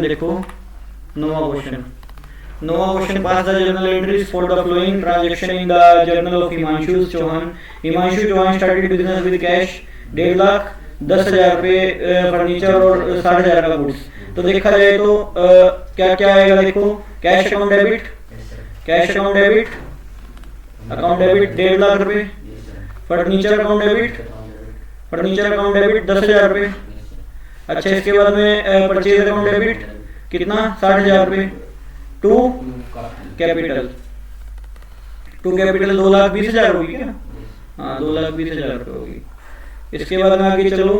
देखो नोवा question pass the journal entries for the following transaction in the journal of Himanshu Chauhan started business with cash 1.5 lakh 10,000 रुपये furniture और 60,000 का goods. तो देखा जाए तो क्या क्या आएगा, देखो cash account debit account debit 1.5 lakh रुपये, फर्नीचर अकाउंट डेबिट 10,000 रुपये। अच्छा, इसके बाद में परचेज अकाउंट डेबिट कितना 60,000 रुपये। टू कैपिटल 2,20,000 होगी क्या? हाँ, 2,20,000 रुपये होगी। इसके बाद में आगे चलो,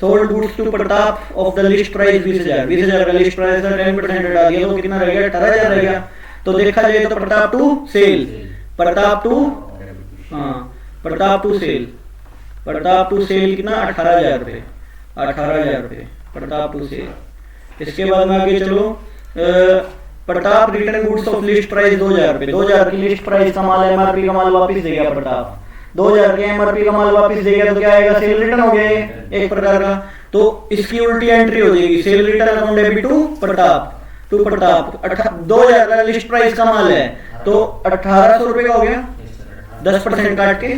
sold goods to Pratap of the list price 20,000 का लिस्ट प्राइस था, 10% हटा दिया तो कितना रहेगा 18,000 रहेगा। तो देखा जाए तो प्रताप टू सेल कितना 18,000 रुपये प्रताप टू सेल। इसके बाद में आगे चलो, Pratap return goods of list price 2,000 रुपये। 2,000 की लिस्ट प्राइस का माल एमआरपी का माल वापस देगा प्रताप। 2,000 के एमआरपी का माल वापस देगा तो क्या आएगा, सेल रिटर्न हो गया एक प्रकार का। तो इसकी उल्टी एंट्री हो जाएगी, sale return account debit to Pratap 2,000 का लिस्ट प्राइस का माल है तो 1,800 रुपये का हो गया, 10% काट के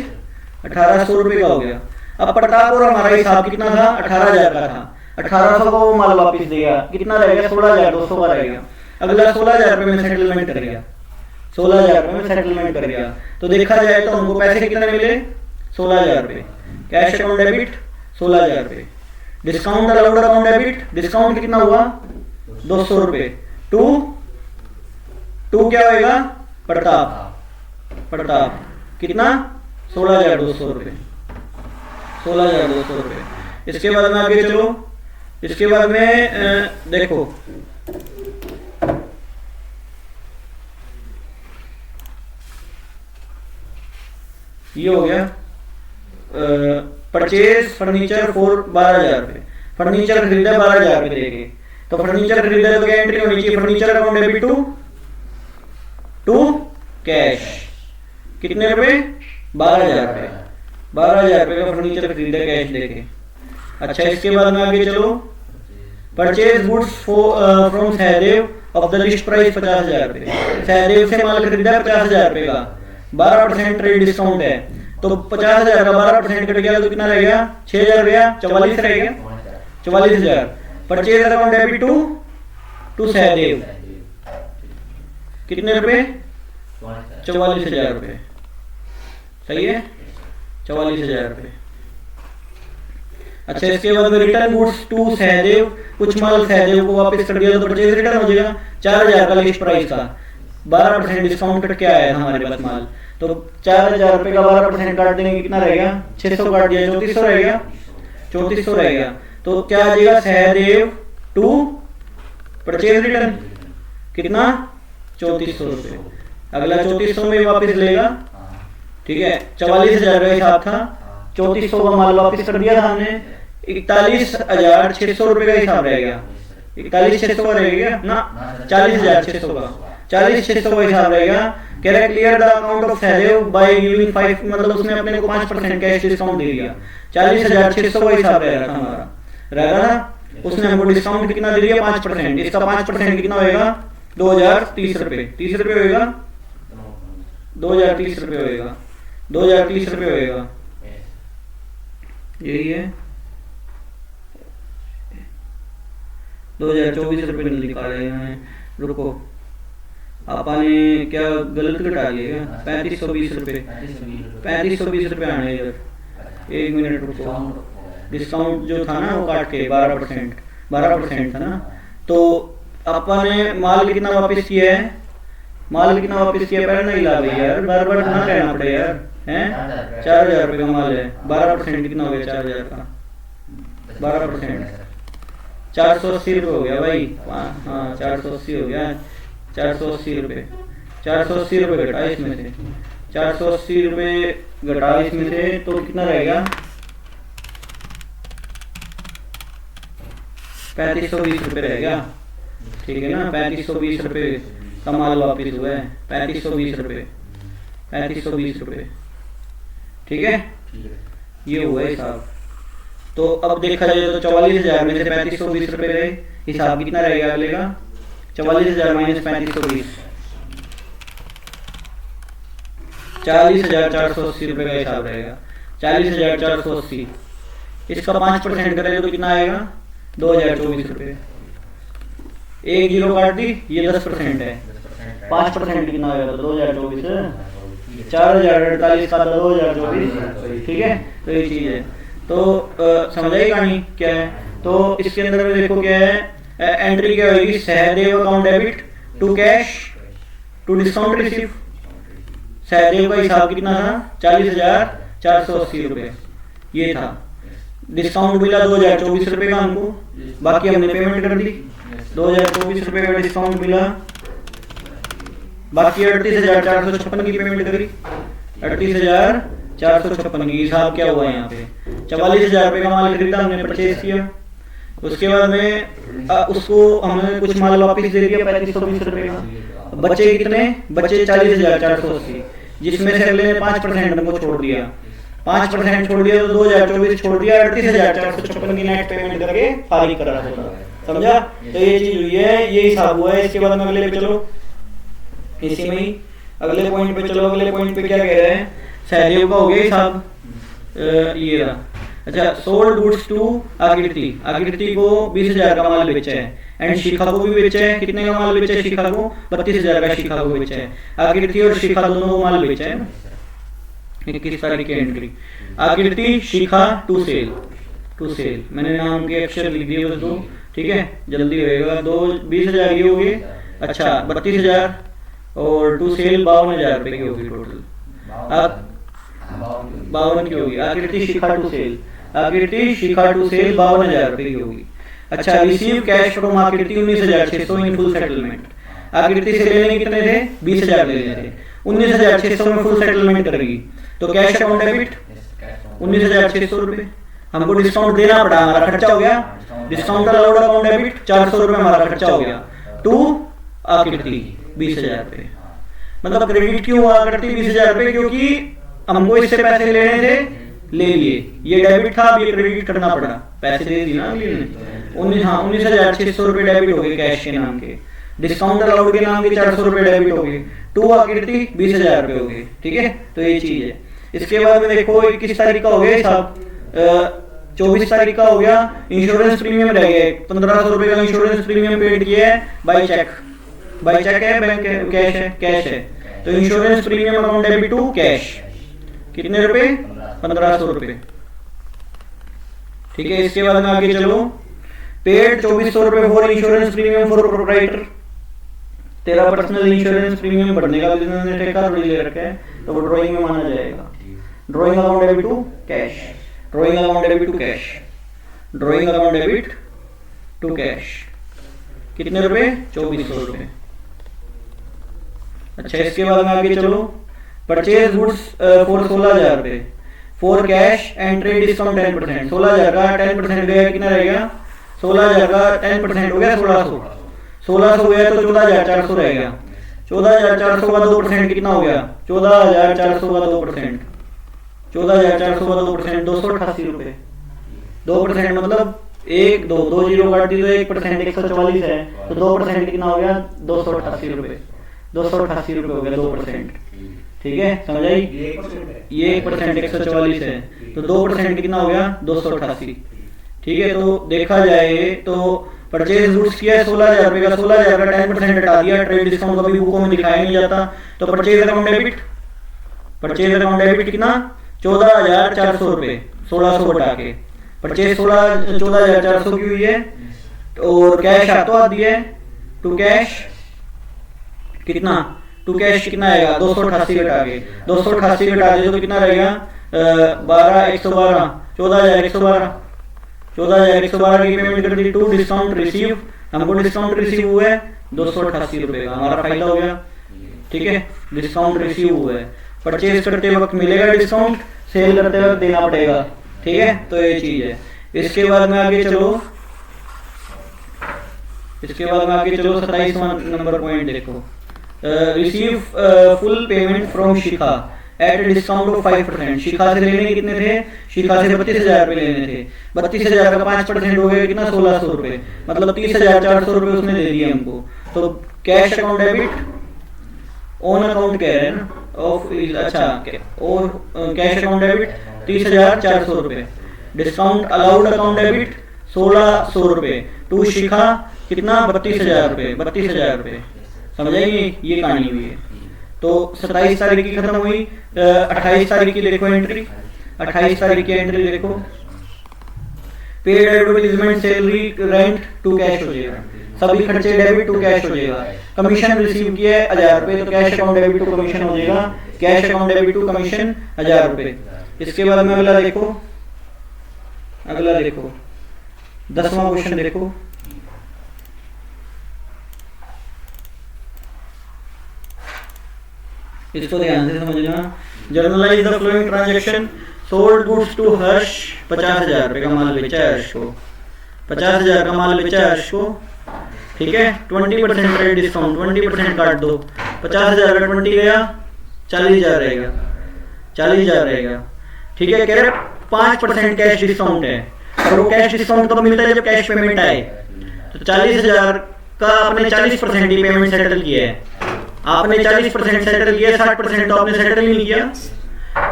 1,800 रुपये का हो गया। अब प्रताप और हमारा हिसाब कितना था, 18,000 का था। 1,800 को वो माल वापस देगा, कितना रहेगा 16,200 का रहेगा। अगला 16,000 रुपये में सेटलमेंट करेगा, 16,000 रुपये में सेटलमेंट करेगा। तो देखा जाए तो हमको पैसे कितने मिले, 16,000 रुपये। कैश अकाउंट डेबिट 16,000 रुपये, discount allowed account debit, discount कितना हुआ 200 रुपये। टू क्या होगा, प्रताप कितना 16,200 रुपये, 16,200 रुपये। इसके बाद में आगे चलो, इसके बाद में देखो ये हो गया परचेज फर्नीचर फॉर 12,000 रुपये। फर्नीचर खरीदा 12,000 रुपये देके, तो फर्नीचर खरीदा तो क्या एंट्री होनी चाहिए, furniture account debit to cash कितने रुपए 12,000 रुपये। 12,000 रुपये का फर्नीचर खरीदा कैश देके। अच्छा, इसके बाद में आगे चलो, purchase goods from Sahdev of the list price 50,000 रुपये। सहदेव से माल खरीदा 50,000 रुपये का, 12% ट्रेड डिस्काउंट है तो 50,000 का 12% कट गया तो कितना रह गया 6,000 रुपया, 44 रह गया 44,000। Purchase account debit to Sahdev कितने रुपए 44,000 रुपये, सही है 44,000 रुपये। अच्छा, इसके बाद में रिटर्न गुड्स टू सहदेव, कुछ माल सहदेव को वापस कर दिया तो परचेज रिटर्न हो जाएगा 4,000 का लिस्ट प्राइस का, 12% डिस्काउंट कट के आया था हमारे पास माल, तो 4,000 रुपये का 12% काट देंगे कितना रहेगा 600 काट दिया 3400 रहेगा, 3400 रहेगा। तो क्या आ जाएगा सहदेव टू परचेज रिटर्न कितना 3400 रुपये। अगला 3400 में वापस लेगा, ठीक है 44,000 का हिसाब था, 3400 का माल वापस कर दिया था हमने, 41,600 रुपये का हिसाब रहेगा, 41,600 का रहेगा ना 40,600 का, 40,600 का हिसाब रहेगा। कह रहा है clear the account of Sahdev by giving 5, मतलब उसने अपने को 5% कैश डिस्काउंट दे दिया, 40,600 का हिसाब रहेगा था हमारा, रहेगा ना। उसने हमको डिस्काउंट कितना दे दिया 5%, इसका 5% कितना होएगा 2,030 रुपये, 30 रुपये होएगा 2,030 रुपये होएगा, 2,030 रुपये होएगा, यही है 2,024 रुपये निकाले हैं। रुको, आपने क्या गलत घटा दिया क्या, 3,520 रुपये, 3,520 रुपये आने इधर, 1 मिनट रुको। डिस्काउंट जो था ना वो काट के 12% था ना, तो अपने माल कितना वापस किया है, माल कितना वापस किया पहले नहीं ला भैया यार, बार बार ना कहना पड़े यार, हैं 4,000 रुपये का माल है, 12% कितना हो गया 4,000 का 12%, 480 रुपये हो गया भाई, हाँ 480 हो गया, 480 रुपये, 480 रुपये घटा इसमें से, 480 रुपये घटा इसमें से तो कितना रहेगा 3,520 रुपये रहेगा, ठीक है ना। 3,520 रुपये का माल वापिस हुआ है, 3,520 रुपये, 3,520 रुपये, ठीक है ये हुआ हिसाब। तो अब देखा जाए तो 44,000 में से 3,520 रुपये गए, हिसाब कितना रहेगा अगले का, 44,000 माइनस 3520, 40,480 रुपये का हिसाब रहेगा। 40,480, इसका 5% करें तो कितना आएगा, 2,024 रुपये। एक जीरो काट दी, ये 10% है, 5% कितना आएगा, तो 2,024, 4,048 का 2,024, ठीक है। तो ये चीज़ है, तो समझ आई कहानी क्या है। तो इसके अंदर में देखो क्या है, एंट्री क्या होगी, Sahdev account debit to cash to discount receive. Sahdev का हिसाब कितना था, 40,480 रुपये, ये था। डिस्काउंट मिला 2,024 रुपये का हमको, बाकी हमने पेमेंट कर दी, 2,024 रुपये का डिस्काउंट मिला, बाकी 38,456 की पेमेंट करी, 38,456 की। हिसाब क्या हुआ यहाँ पे, 44,000 रुपये का माल खरीदा हमने, परचेज किया। उसके बाद में उसको हमने कुछ माल वापस दे दिया 3,520 रुपये का। बचे कितने, बचे 40,480, जिसमें से अगले ने 5% हमको छोड़ दिया, 5% छोड़ दिया, तो 2,024 छोड़ दिया, 38,456 की नेट पेमेंट करके फारिग करा था। समझा। तो ये चीज हुई है, ये हिसाब हुआ है। इसके बाद में अगले पे चलो, इसी में ही अगले पॉइंट पे चलो। अगले पॉइंट पे क्या कह रहे हैं, सहदेव का हो गया हिसाब, ये रहा। अच्छा, सोल्ड गुड्स टू आकृति, आकृति को 20,000 का माल बेचा है, एंड शिखा को भी बेचा है। कितने का माल बेचा है शिखा को, 32,000 का शिखा को बेचा है। आकृति और शिखा दोनों को माल बेचा है। 21 तारीख की एंट्री, आकृति शिखा टू सेल, टू सेल मैंने नाम के अक्षर लिख दिए बस दो, ठीक है, जल्दी होएगा। 20,000 ये होगी, अच्छा 32,000, और टू सेल 52,000 रुपये की होगी टोटल, 52 की होगी। आकृति शिखा टू सेल, आकृति शिखा टू सेल 52,000 रुपये की होगी। अच्छा, रिसीव कैश फ्रॉम आकृति 19,600 इन फुल सेटलमेंट। आकृति से लेने कितने थे, 20,000 लेने थे, 19,600 में फुल सेटलमेंट करेगी, तो कैश अकाउंट डेबिट 19,600 रुपये। हमको डिस्काउंट देना पड़ा, हमारा खर्चा हो गया। डिस्काउंट अलाउड अकाउंट डेबिट 400 रुपये हमारा खर्चा हो गया, टू आकृति 20,000 रुपये। मतलब क्रेडिट क्यों हुआ आकृति 20,000 रुपये, क्योंकि हमको इससे पैसे लेने थे, ले लिए। ये डेबिट था, अब ये क्रेडिट करना पड़ा, पैसे दे दी ना अगले ने। 19,600 रुपये डेबिट हो गए कैश के नाम के, डिस्काउंट अलाउड के नाम के 400 रुपये डेबिट हो गए, टू आकृति 20,000 रुपये हो गए, ठीक है। तो ये चीज है। इसके बाद में देखो 21 तारीख का हो गया हिसाब, 24 तारीख का हो गया। इंश्योरेंस प्रीमियम रह गया, 1,500 रुपये का इंश्योरेंस प्रीमियम पेड किया है बाई चेक, बाई चेक है, बैंक कैश है, कैश है। तो insurance premium account debit to cash, कितने रुपए, 1,500 रुपये, ठीक है। इसके बाद में आगे चलो, पेड 2,400 रुपये for insurance premium for proprietor. तेरा पर्सनल इंश्योरेंस प्रीमियम बढ़ने का बिजनेस ने ठेका थोड़ी ले रखा है, तो वो ड्रॉइंग में माना जाएगा। Drawing account debit to cash, drawing account debit to cash, drawing account debit to cash, कितने रुपए, 2,400 रुपये। अच्छा, इसके बाद में आगे चलो, परचेज गुड्स फॉर 16,000 रुपये, for cash and trade discount 10%। 16,000 का 10% गया, कितना रहेगा, 16,000 का 10% हो गया 1,600, 1,600 गया तो 14,400 रहेगा। 14,400 का 2% कितना हो गया, 14,400 का 2%, 14,400 का 2%, 288 रुपये। 2% मतलब एक दो जीरो काट दी तो 1% 144 है, तो 2% कितना हो गया, 288 रुपये, 288 रुपये हो गया 2%, ठीक है। समझ आई, ये 1% 144 है, तो 2% कितना हो गया, 288, ठीक है। तो देखा जाए तो परचेज गुड्स किया है 16,000 रुपये का, 16,000 का 10% हटा दिया, ट्रेड डिस्काउंट कभी बुकों में दिखाया नहीं जाता, तो purchase account debit, purchase account debit कितना, 14,400 रुपये, 1,600 हटा के परचेज 14,400 की हुई है। और कैश हाथों हाथ दिया है, टू कैश कितना, टू कैश कितना आएगा, 288 घटा के, 288 घटा दे तो कितना रहेगा, 12,112, 14,112, 14,112 की पेमेंट कर दी। टू डिस्काउंट रिसीव, हमको डिस्काउंट रिसीव हुआ है 288 रुपये का, हमारा फायदा हो गया, ठीक है। डिस्काउंट रिसीव हुआ है, परचेज करते वक्त मिलेगा डिस्काउंट, सेल करते वक्त देना पड़ेगा, ठीक है। तो ये चीज है। इसके बाद में आगे चलो, इसके बाद में आगे चलो 27वां नंबर पॉइंट देखो, receive full payment from Shikha at a discount of 5%। Shikha से लेने कितने थे, शिखा से 32,000 रुपए लेने थे, 32,000 का 5% हो गया कितना, 1600 रुपए, मतलब 30,400 रुपए उसने दे दिए हमको। तो cash account debit on account कह रहे हैं ना, ऑफ, अच्छा, और कैश अकाउंट डेबिट 30,400 रुपए, डिस्काउंट अलाउड अकाउंट डेबिट 1600 रुपए, टू शिखा कितना, 32,000 रुपए, 32,000 रुपए। समझाइए ये कहानी हुई है। तो 27 तारीख की खत्म हुई। 28 तारीख की देखो एंट्री, 28 तारीख की एंट्री देखो, paid advertisement, salary, rent to cash हो जाएगा, सभी खर्चे डेबिट टू कैश हो जाएगा। कमीशन रिसीव किया है 1000 रुपए, तो cash account debit to commission हो जाएगा, cash account debit to commission 1000 रुपए। इसके बाद में अगला देखो, अगला देखो 10वां क्वेश्चन देखो, इसको ध्यान से समझना। Journalise the following transaction, sold goods to Harsh, 50,000 रुपए का माल बेचा है हर्ष को, 50,000 का माल बेचा है हर्ष को, ठीक है। 20% रेट डिस्काउंट, 20% काट दो, 50,000 का 20 गया, 40,000 रहेगा, 40,000 रहेगा, ठीक है। कह रहे 5% कैश डिस्काउंट है, और वो कैश डिस्काउंट कब मिलता है, जब कैश पेमेंट आए। तो 40,000 का आपने 40% ही पेमेंट सेटल किया है, आपने 40% सेटल किया, 60% तो आपने सेटल ही नहीं किया,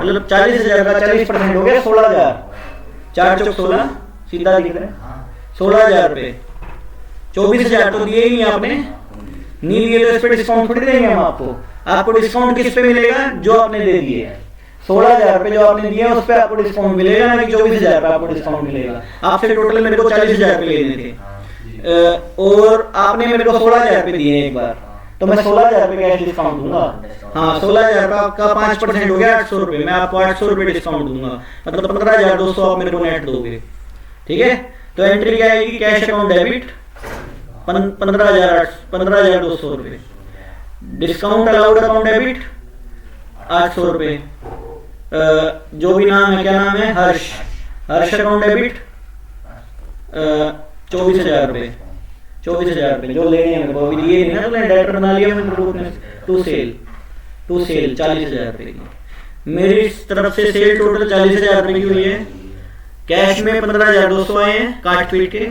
मतलब 40,000 का 40% हो गया 16,000, 4 चौक 16, सीधा दिख रहा है 16,000 रुपए। 24,000 तो दिए ही नहीं आपने, नहीं दिए तो इस पे डिस्काउंट थोड़ी देंगे हम आपको, आपको डिस्काउंट किस पे मिलेगा, जो आपने दे दिए। 16,000 रुपए जो आपने दिए उस पे आपको डिस्काउंट मिलेगा, ना कि 24,000 पे आपको डिस्काउंट मिलेगा। आपसे टोटल मेरे को 40,000 रुपए लेने थे, और आपने मेरे को 16,000 रुपए दिए एक बार, तो मैं 16,000 रुपए कैश डिस्काउंट दूंगा। हाँ, 16,000 का 5% हो गया 800 रुपए, मैं आपको 800 रुपए डिस्काउंट दूंगा, मतलब 15,200 आप मेरे को नेट दोगे, ठीक है। तो एंट्री क्या आएगी, कैश अकाउंट डेबिट 15,200 रुपए, डिस्काउंट अलाउड अकाउंट डेबिट 800 रुपए, जो भी नाम है, क्या नाम है, हर्ष, हर्ष अकाउंट डेबिट 24,000 रुपए, 24,000 रुपए जो लेने हैं, वो अभी दिए नहीं ना, तो डायरेक्टर बना लिया मैंने ग्रुप में, टू सेल 40,000 रुपए की मेरी तरफ से सेल टोटल 40,000 रुपए की हुई है। कैश में 15,200 आए हैं काट पीट के,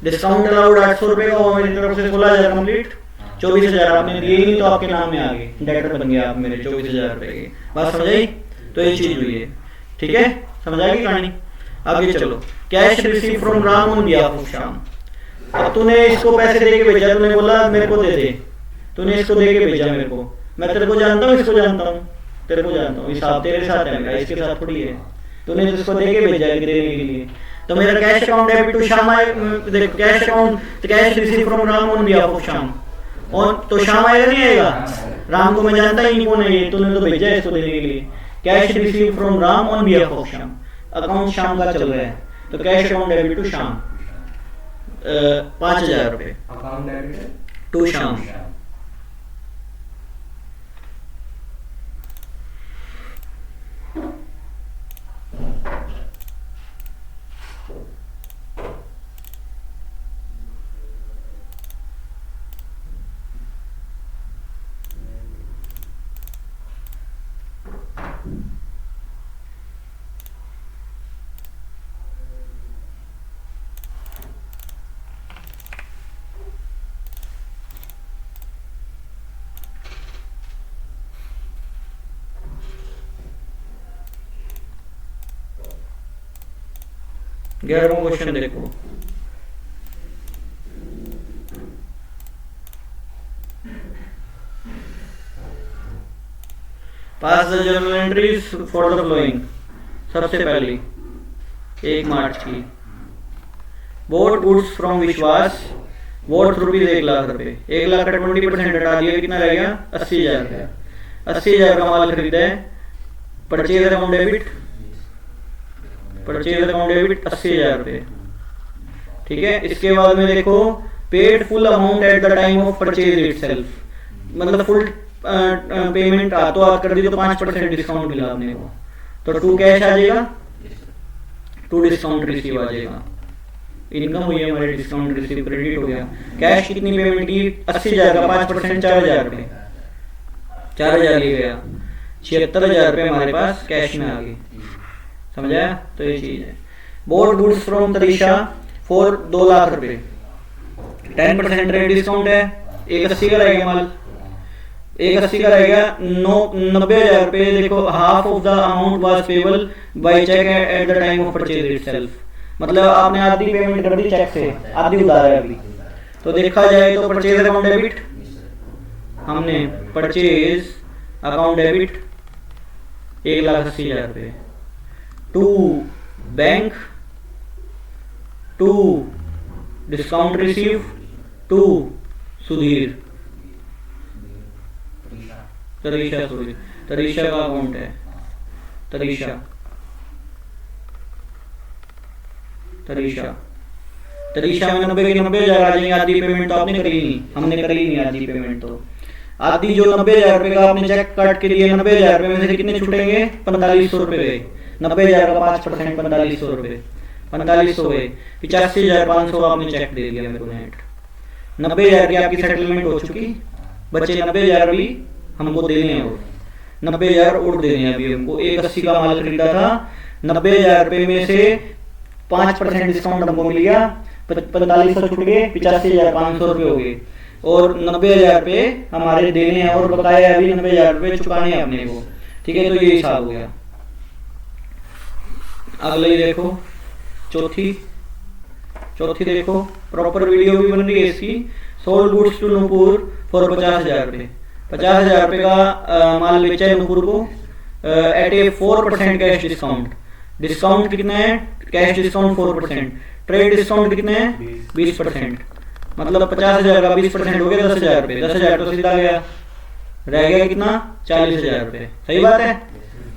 डिस्काउंट अलाउड 800 रुपए का, वो मेरी तरफ से 16,000 कंप्लीट, 24,000 आपने दिए ही नहीं, तो आपके नाम में आ गए, डायरेक्टर बन गया आप मेरे 24,000 रुपए की। बात समझ आई? तो ये चीज हुई है, ठीक है, समझ आएगी कहानी। आगे चलो, cash receive from Ram on behalf of Shyam. अब तूने इसको पैसे दे के भेजा, तूने बोला मेरे को दे दे, तूने इसको दे के भेजा मेरे को, मैं तेरे को जानता हूँ, इसको जानता हूँ, तेरे को जानता हूँ, हिसाब तेरे साथ है मेरा, इसके साथ थोड़ी है। तूने इसको दे के भेजा है देने के लिए, तो मेरा cash account debit to Shyam आए, देख cash account, cash receive from Ram on behalf of Shyam, और तो श्याम आएगा नहीं आएगा, राम को मैं जानता ही नहीं कौन है ये, तूने तो भेजा है इसको देने के लिए। Cash receive from Ram on behalf of Shyam, account Shyam का चल रहा है, तो cash account debit to Shyam 5,000 रुपए, अकाउंट डेबिट टू श्याम। ग्यारहवां क्वेश्चन देखो, pass the journal entries for the following. सबसे पहली 1 मार्च की, bought goods from Vishwas, bought rupees 1 lakh रुपए, 1 लाख का 20% हटा दिया, कितना रह गया 80,000 रुपया, 80,000 का माल खरीदा है, purchase account debit, purchase account debit 80,000 रुपए, ठीक है। इसके बाद में देखो paid full amount at the time of purchase itself, मतलब फुल पेमेंट तो आप कर दी, तो 5% डिस्काउंट मिला आपने को, तो टू कैश आ जाएगा, टू डिस्काउंट रिसीव आ जाएगा, इनकम हुई है हमारे, डिस्काउंट रिसीव क्रेडिट हो गया। कैश कितनी पेमेंट की 80,000 का 5% 4,000 रुपए, 4,000 ले गया, 76,000 हमारे पास कैश में आ गई। समझा? तो ये चीज है। Bought goods from Tarisha for 2 lakh रुपए, 10% रेट डिस्काउंट है। 180 का रहेगा माल, 180 का रहेगा। 90,000 रुपए। देखो half of the amount was payable by cheque at the time of purchase itself, मतलब आपने आधी पेमेंट कर दी चेक से, आधी उधार है अभी। तो देखा जाए तो परचेज अकाउंट डेबिट, हमने परचेज अकाउंट डेबिट 1,80,000 रुपए to bank, to discount receive, to Sudhir, Tarisha, sorry Tarisha का अकाउंट है, तरीशा में 90 के 90,000 आ जाएंगे। आधी पेमेंट तो आपने करी नहीं, हमने करी नहीं आधी पेमेंट। तो आधी जो 90,000 रुपए का आपने चेक काट के लिए 90,000 रुपए में से कितने छूटेंगे? 4500 रुपए गए। 90,000 का 5% 4500 रुपए, 4500 गए। 85,500 आपने चेक दे दिया मेरे को नेट। 90,000 की आपकी सेटलमेंट हो चुकी, बच्चे 90,000 अभी हमको देने हैं, और 90,000 और देने हैं अभी हमको। 180 का माल खरीदा था, 90,000 रुपए में से 5% डिस्काउंट हमको मिल गया, 4500 छूट गए, 85,500 रुपए हो गए, और 90,000 रुपए हमारे देने हैं, और बकाया अभी 90,000 रुपए चुकाने हैं अपने को। ठीक है, तो ये हिसाब हो गया। अगले देखो चौथी देखो, प्रॉपर वीडियो भी बन रही है इसकी। Sold goods to Nupur for 50,000 रुपए, 50,000 रुपए का माल बेचा है नूपुर को एट ए 4% कैश डिस्काउंट। डिस्काउंट कितना है? कैश डिस्काउंट 4%, ट्रेड डिस्काउंट कितने हैं? 20%। मतलब 50,000 का 20% हो गया 10,000 रुपए। 10,000 तो सीधा गया, रह गया कितना? 40,000 रुपए। सही बात है,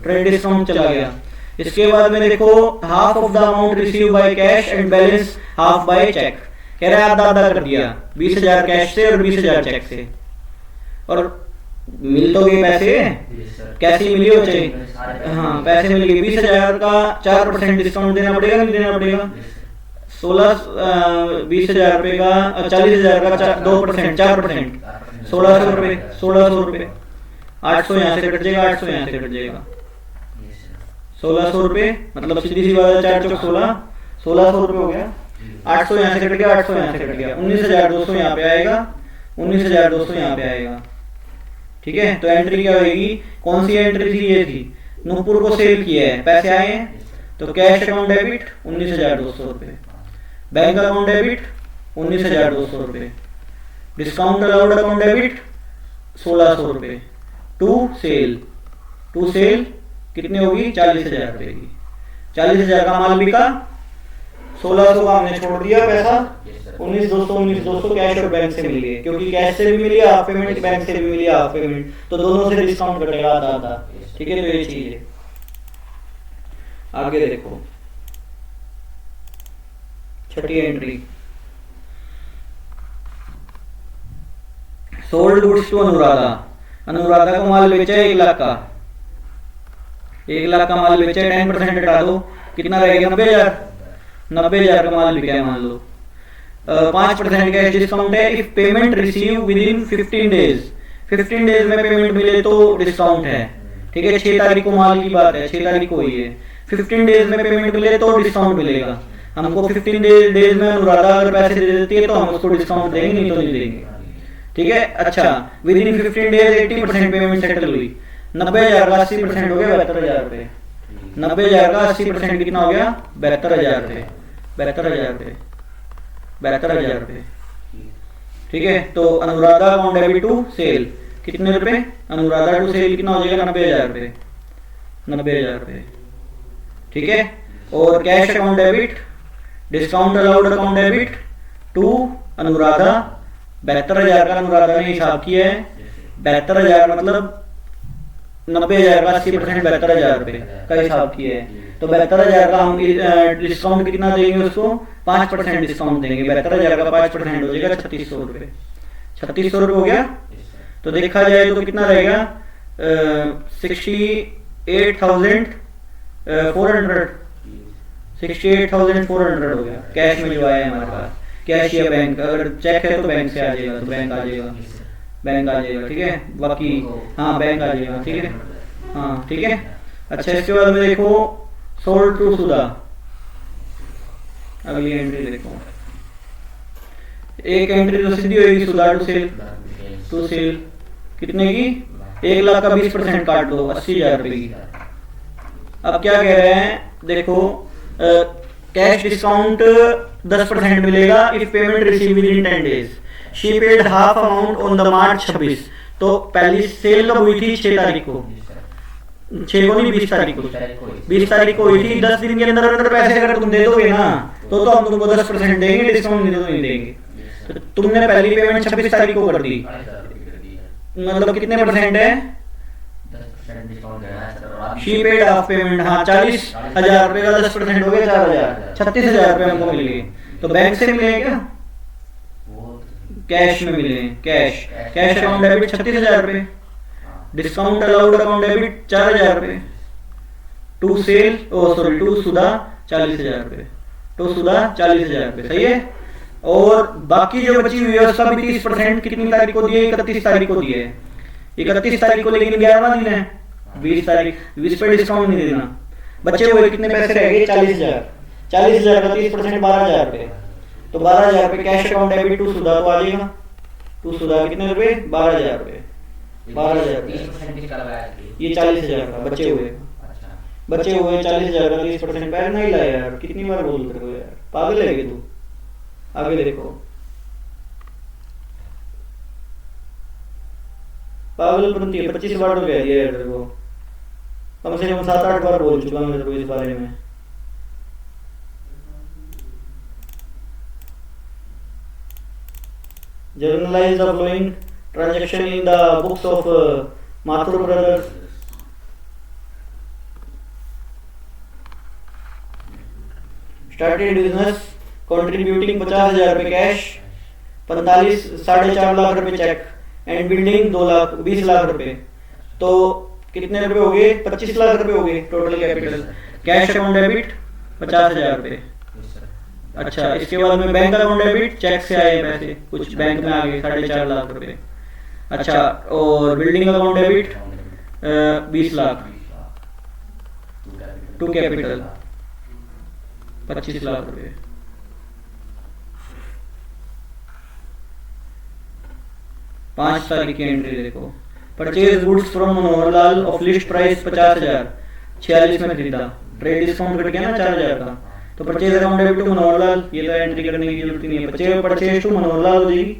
ट्रेड डिस्काउंट चला गया। इसके बाद में देखो half of the amount receive by cash and balance half by cheque. कह रहा है आधा आधा कर दिया, 20,000 कैश से और 20,000 चेक से। और मिल तो गए पैसे, कैसे मिली हो चाहिए? हाँ, पैसे मिल गए। 20,000 का 4% डिस्काउंट देना पड़ेगा, नहीं देना पड़ेगा? 20,000 रुपए का 40,000 का 2% 4%, 1,600 रुपए, 1,600 रुपए। 800 यहाँ से कट जाएगा, 800 यहाँ से कट जाएगा, 1,600 रुपए। मतलब सीधी सी बात है, 4 चौक 16, 1,600 रुपए हो गया। 800 यहाँ से कट गया, 800 यहाँ से कट गया, 19,200 यहाँ पे आएगा, 19,200 यहाँ पे आएगा। ठीक है, तो एंट्री क्या होगी? कौन सी एंट्री थी? ये थी, नूपुर को सेल किया है, पैसे आए हैं, तो कैश अकाउंट डेबिट 19,200 रुपए, बैंक अकाउंट डेबिट 19,200 रुपए, डिस्काउंट अलाउड अकाउंट डेबिट 1,600 रुपए, टू सेल कितनी होगी? 40,000 रुपए की। 40,000 का माल बिका, 1,600 का हमने छोड़ दिया पैसा, 19,200 कैश और बैंक से मिल गए, क्योंकि कैश से भी मिली हाफ पेमेंट, बैंक से भी मिली हाफ पेमेंट, तो दोनों से डिस्काउंट कटेगा आधा आधा। ठीक है, तो ये चीज है। आगे देखो छठी entry, sold goods to Anuradha. Anuradha को माल बेचा है 1 लाख का, 1 लाख का माल बेचा है, 10% हटा दो, कितना रहेगा? 90,000। 90,000 का माल बिका है मान लो, 5% कैश डिस्काउंट है। If payment receive with in 15 days, 15 days में पेमेंट मिले तो डिस्काउंट है। ठीक है, 6 तारीख को माल की बात है, 6 तारीख को ही है। 15 डेज में पेमेंट मिले तो डिस्काउंट मिलेगा हमको। 15 डेज में अनुराधा अगर पैसे दे देती है तो हम उसको डिस्काउंट देंगे, नहीं तो नहीं देंगे। ठीक है, अच्छा, with in 15 days 80% payment settle हुई, 90,000 का 80% हो गया 72,000 रुपए। 90,000 का 80% कितना हो गया? 72,000 रुपए, 72,000 रुपए, 72,000 रुपए। ठीक है, तो Anuradha account debit to sale कितने रुपए? अनुराधा टू सेल कितना हो जाएगा? 90,000 रुपए, 90,000 रुपए। ठीक है, और cash account debit, discount allowed account debit to Anuradha, 72,000 का अनुराधा ने हिसाब किया है। 72,000 मतलब 90,000 का 80% 72,000 रुपए का हिसाब किया है। तो 72,000 का हम डिस्काउंट कितना देंगे उसको? 5% डिस्काउंट देंगे। 72,000 का 5% हो जाएगा 3,600 रुपए, 3,600 रुपए हो गया। तो देखा जाए तो कितना रहेगा? 68,400, 68,400 हो गया कैश में जो आया है हमारे पास। कैश या बैंक, अगर चेक है तो बैंक से आ जाएगा, तो बैंक आ जाएगा, बैंक आ जाएगा। ठीक है, बाकी हाँ बैंक आ जाएगा। ठीक है, हाँ ठीक है। अच्छा इसके बाद में देखो सोल्ड टू सुधा, अगली एंट्री देखो, एक एंट्री तो सीधी होगी सुधा टू सेल कितने की, 1,00,000 का 20% काट दो 80,000 रुपए की। अब क्या कह रहे हैं देखो, कैश डिस्काउंट 10% मिलेगा if payment receive within 10 days। She paid half amount on the March 26। तो पहली सेल कब हुई थी, 6 तारीख को, 6 को नहीं 20 तारीख को, 20 तारीख को हुई थी। 10 दिन के अंदर अंदर पैसे अगर तुम दे दोगे ना तो हम तुमको 10% देंगे, डिस्काउंट नहीं तो नहीं देंगे। तो तुमने पहली पेमेंट 26 तारीख को कर दी, मतलब कितने परसेंट है, 10% डिस्काउंट देना है। शी पेड हाफ पेमेंट, हाँ 40,000 रुपए का 10% हो गया 4,000, 36,000 रुपए हमको मिल गए। तो बैंक से मिले क्या, कैश में मिले, कैश अकाउंट डेबिट 36,000 रुपए, डिस्काउंट अलाउड अकाउंट डेबिट 4,000 रुपए, टू सेल टू सुधा 40,000 रुपए, टू सुधा 40,000 रुपए, सही है। और बाकी जो बची हुई है उसका भी 30% कितनी तारीख को दिए, 31 तारीख को दिए, 31 तारीख को, लेकिन 11वां दिन है 20 तारीख, 20 पे डिस्काउंट नहीं देना। बचे हुए कितने पैसे रह गए, 40,000, 40,000 का 30% 12,000 रुपए, तो 12,000 रुपए कैश अकाउंट डेबिट टू सुधा को आ जाएगा। टू सुधा कितने रुपए, 12,000 रुपए, 12,000 ये 40,000 का बचे हुए, बचे हुए 40,000 का 30% पैर नहीं लाया यार, कितनी बार बोलते हो यार, पागल है तू। आगे देखो, पागल बनती है, 25 बार तो कह दिया यार को, कम से कम 7-8 बार बोल चुका मैं तेरे को इस बारे में। Generalized the following transaction in the books of Mathur brothers. Started business contributing 50,000 रुपए कैश, 4.5 लाख रुपए चेक, एंड बिल्डिंग 20 लाख रुपए। तो कितने रुपए हो गए, 25 लाख रुपए हो गए total capital. Cash account debit 50,000 रुपए। अच्छा इसके बाद में बैंक अकाउंट डेबिट, चेक से आए पैसे कुछ बैंक में आ गए 4.5 लाख रुपए। अच्छा और building account debit 20 lakh, to capital 25 lakh रुपए। पांच तारीख की एंट्री देखो, purchase goods from Manohar Lal of list price 50,000, 46 में खरीदा, ट्रेड डिस्काउंट कट गया ना 4,000 का, तो purchase account debit to Manohar Lal, ये तो एंट्री करने की जरूरत नहीं है, परचेज टू मनोहर लाल हो जाएगी।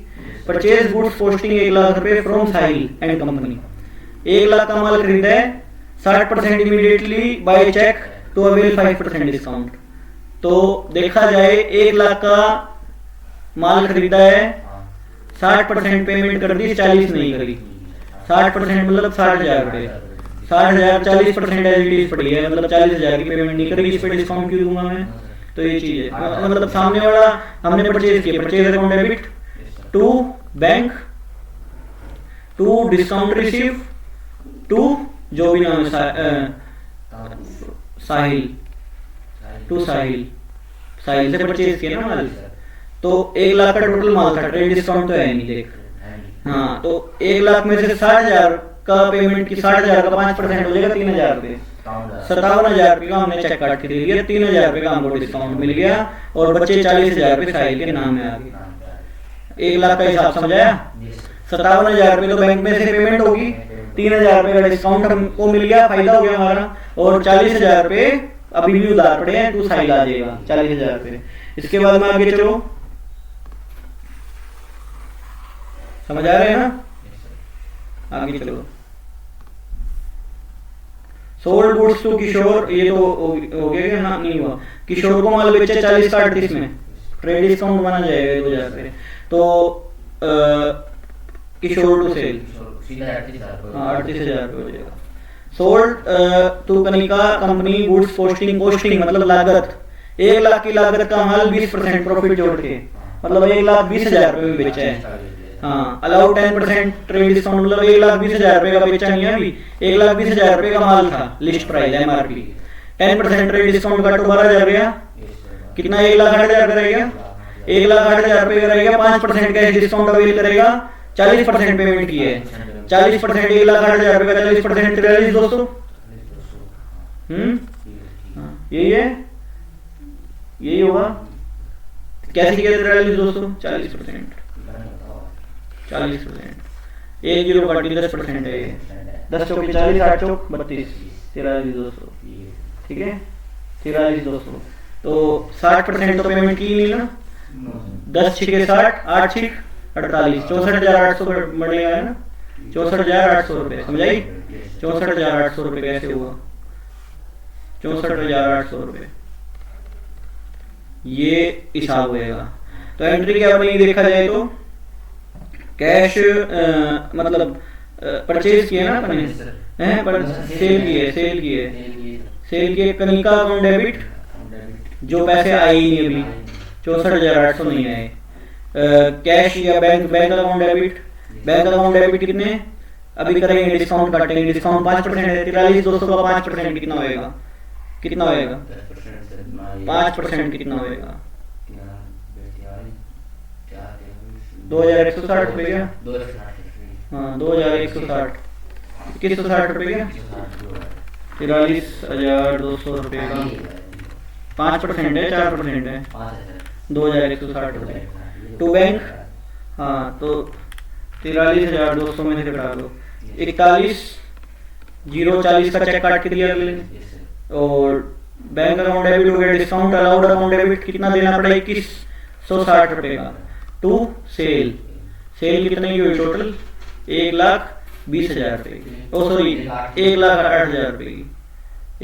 परचेज गुड्स पोस्टिंग 1,00,000 रुपए फ्रॉम साहिल एंड कंपनी, 1,00,000 का माल खरीदा है, 60% immediately by cheque to avail 5% डिस्काउंट। तो देखा जाए 1,00,000 का माल खरीदा है, 60% पेमेंट कर दी, 40 नहीं करी, 60% मतलब 60,000 रुपए, 60,000 40% एलईडीज पड़ी है, मतलब 40,000 की पेमेंट नहीं करी, इस पे डिस्काउंट क्यों दूंगा मैं। तो ये चीज है, मतलब सामने वाला हमने परचेज किया, purchase account debit to bank, to discount receive, to जो भी नाम है साहिल, टू साहिल से परचेज किया ना माल। तो 1,00,000 का टोटल माल था, ट्रेड डिस्काउंट तो है नहीं देख, हाँ तो 1,00,000 में से 60,000 का पेमेंट की 60,000 का 5% हो जाएगा 3,000 रुपए, 57,000 रुपए का हमने चेक काट के दे दिया, 3,000 रुपए का हमको डिस्काउंट मिल गया और बच्चे 40,000 रुपए साहिल के नाम में आ गए। 1,00,000 का हिसाब समझाया, 57,000 रुपए तो बैंक में से पेमेंट होगी, 3,000 रुपए का डिस्काउंट हमको मिल गया, फायदा हो गया हमारा, और 40,000 रुपए अभी भी उधार पड़े हैं, तू साहिल आ जाएगा 40,000 रुपए। इसके बाद में आगे चलो, समझ आ रहे हैं ना, आगे चलो। सोल्ड गुड्स टू किशोर, ये तो हो गया ना, नहीं हुआ, किशोर को माल बेचे 40 का 38 में, ट्रेड डिस्काउंट माना जाएगा 2,000 रुपए, तो किशोर टू सेल 38,000 रुपए हो जाएगा। Sold to Kanika company goods posting मतलब लागत, 1,00,000 की लागत का माल 20% प्रॉफिट जोड़ के, मतलब 1,20,000 रुपए में बेचा है। हाँ अलाउड 10% ट्रेड डिस्काउंट, मतलब 1,20,000 रुपए का बेचा नहीं है अभी, 1,20,000 रुपए का माल था, list price MRP, 10% trade discount का तो 12,000 गया, कितना 1,60,000 का रहेगा, 1,60,000 रुपए का रहेगा, 5% कैश डिस्काउंट अवेल करेगा 40% पेमेंट की है। 40% 1,60,000 रुपये का 40% 43,200। यही है, यही होगा। कैसे किया 43,200? 40%, 1 जीरो काटी 10% है ये। 10 चौके 40, 8 चौक 32, 43,200। ठीक है, 43,200। तो 60% तो पेमेंट की नहीं ना। 10 छिके 60, 8 छिक 48, 64,800 बढ़ेगा है ना। 64,800 रुपये, समझाई? 64,800 रुपये कैसे हुआ? 64,800 रुपये ये हिसाब होएगा। तो एंट्री क्या बनेगी देखा जाए तो, कैश मतलब परचेज किया ना अपने, सेल किए कनिका अकाउंट डेबिट, जो पैसे आए ही नहीं अभी, 64,800 नहीं आए। कैश या bank account debit, bank account debit कितने अभी करेंगे, डिस्काउंट काटेंगे, डिस्काउंट 5% है। 43,200 का 5% कितना होएगा? 5% कितना होएगा? 2,160 रुपये क्या? हाँ 2,160, 2160 रुपये क्या? 43,200 रुपये का 5% है, 4% है, 2,160 रुपये। टू बैंक, हाँ तो 43,200 में से घटा लो, 41,040 का चेक काट के दिया अगले ने। और बैंक अकाउंट डेबिट हो गया, डिस्काउंट अलाउड अकाउंट डेबिट कितना देना पड़ा? 2,160 रुपये का। टू सेल कितने की हुई टोटल? 1,20,000 रुपये की। ओ सॉरी 1,08,000 रुपये की,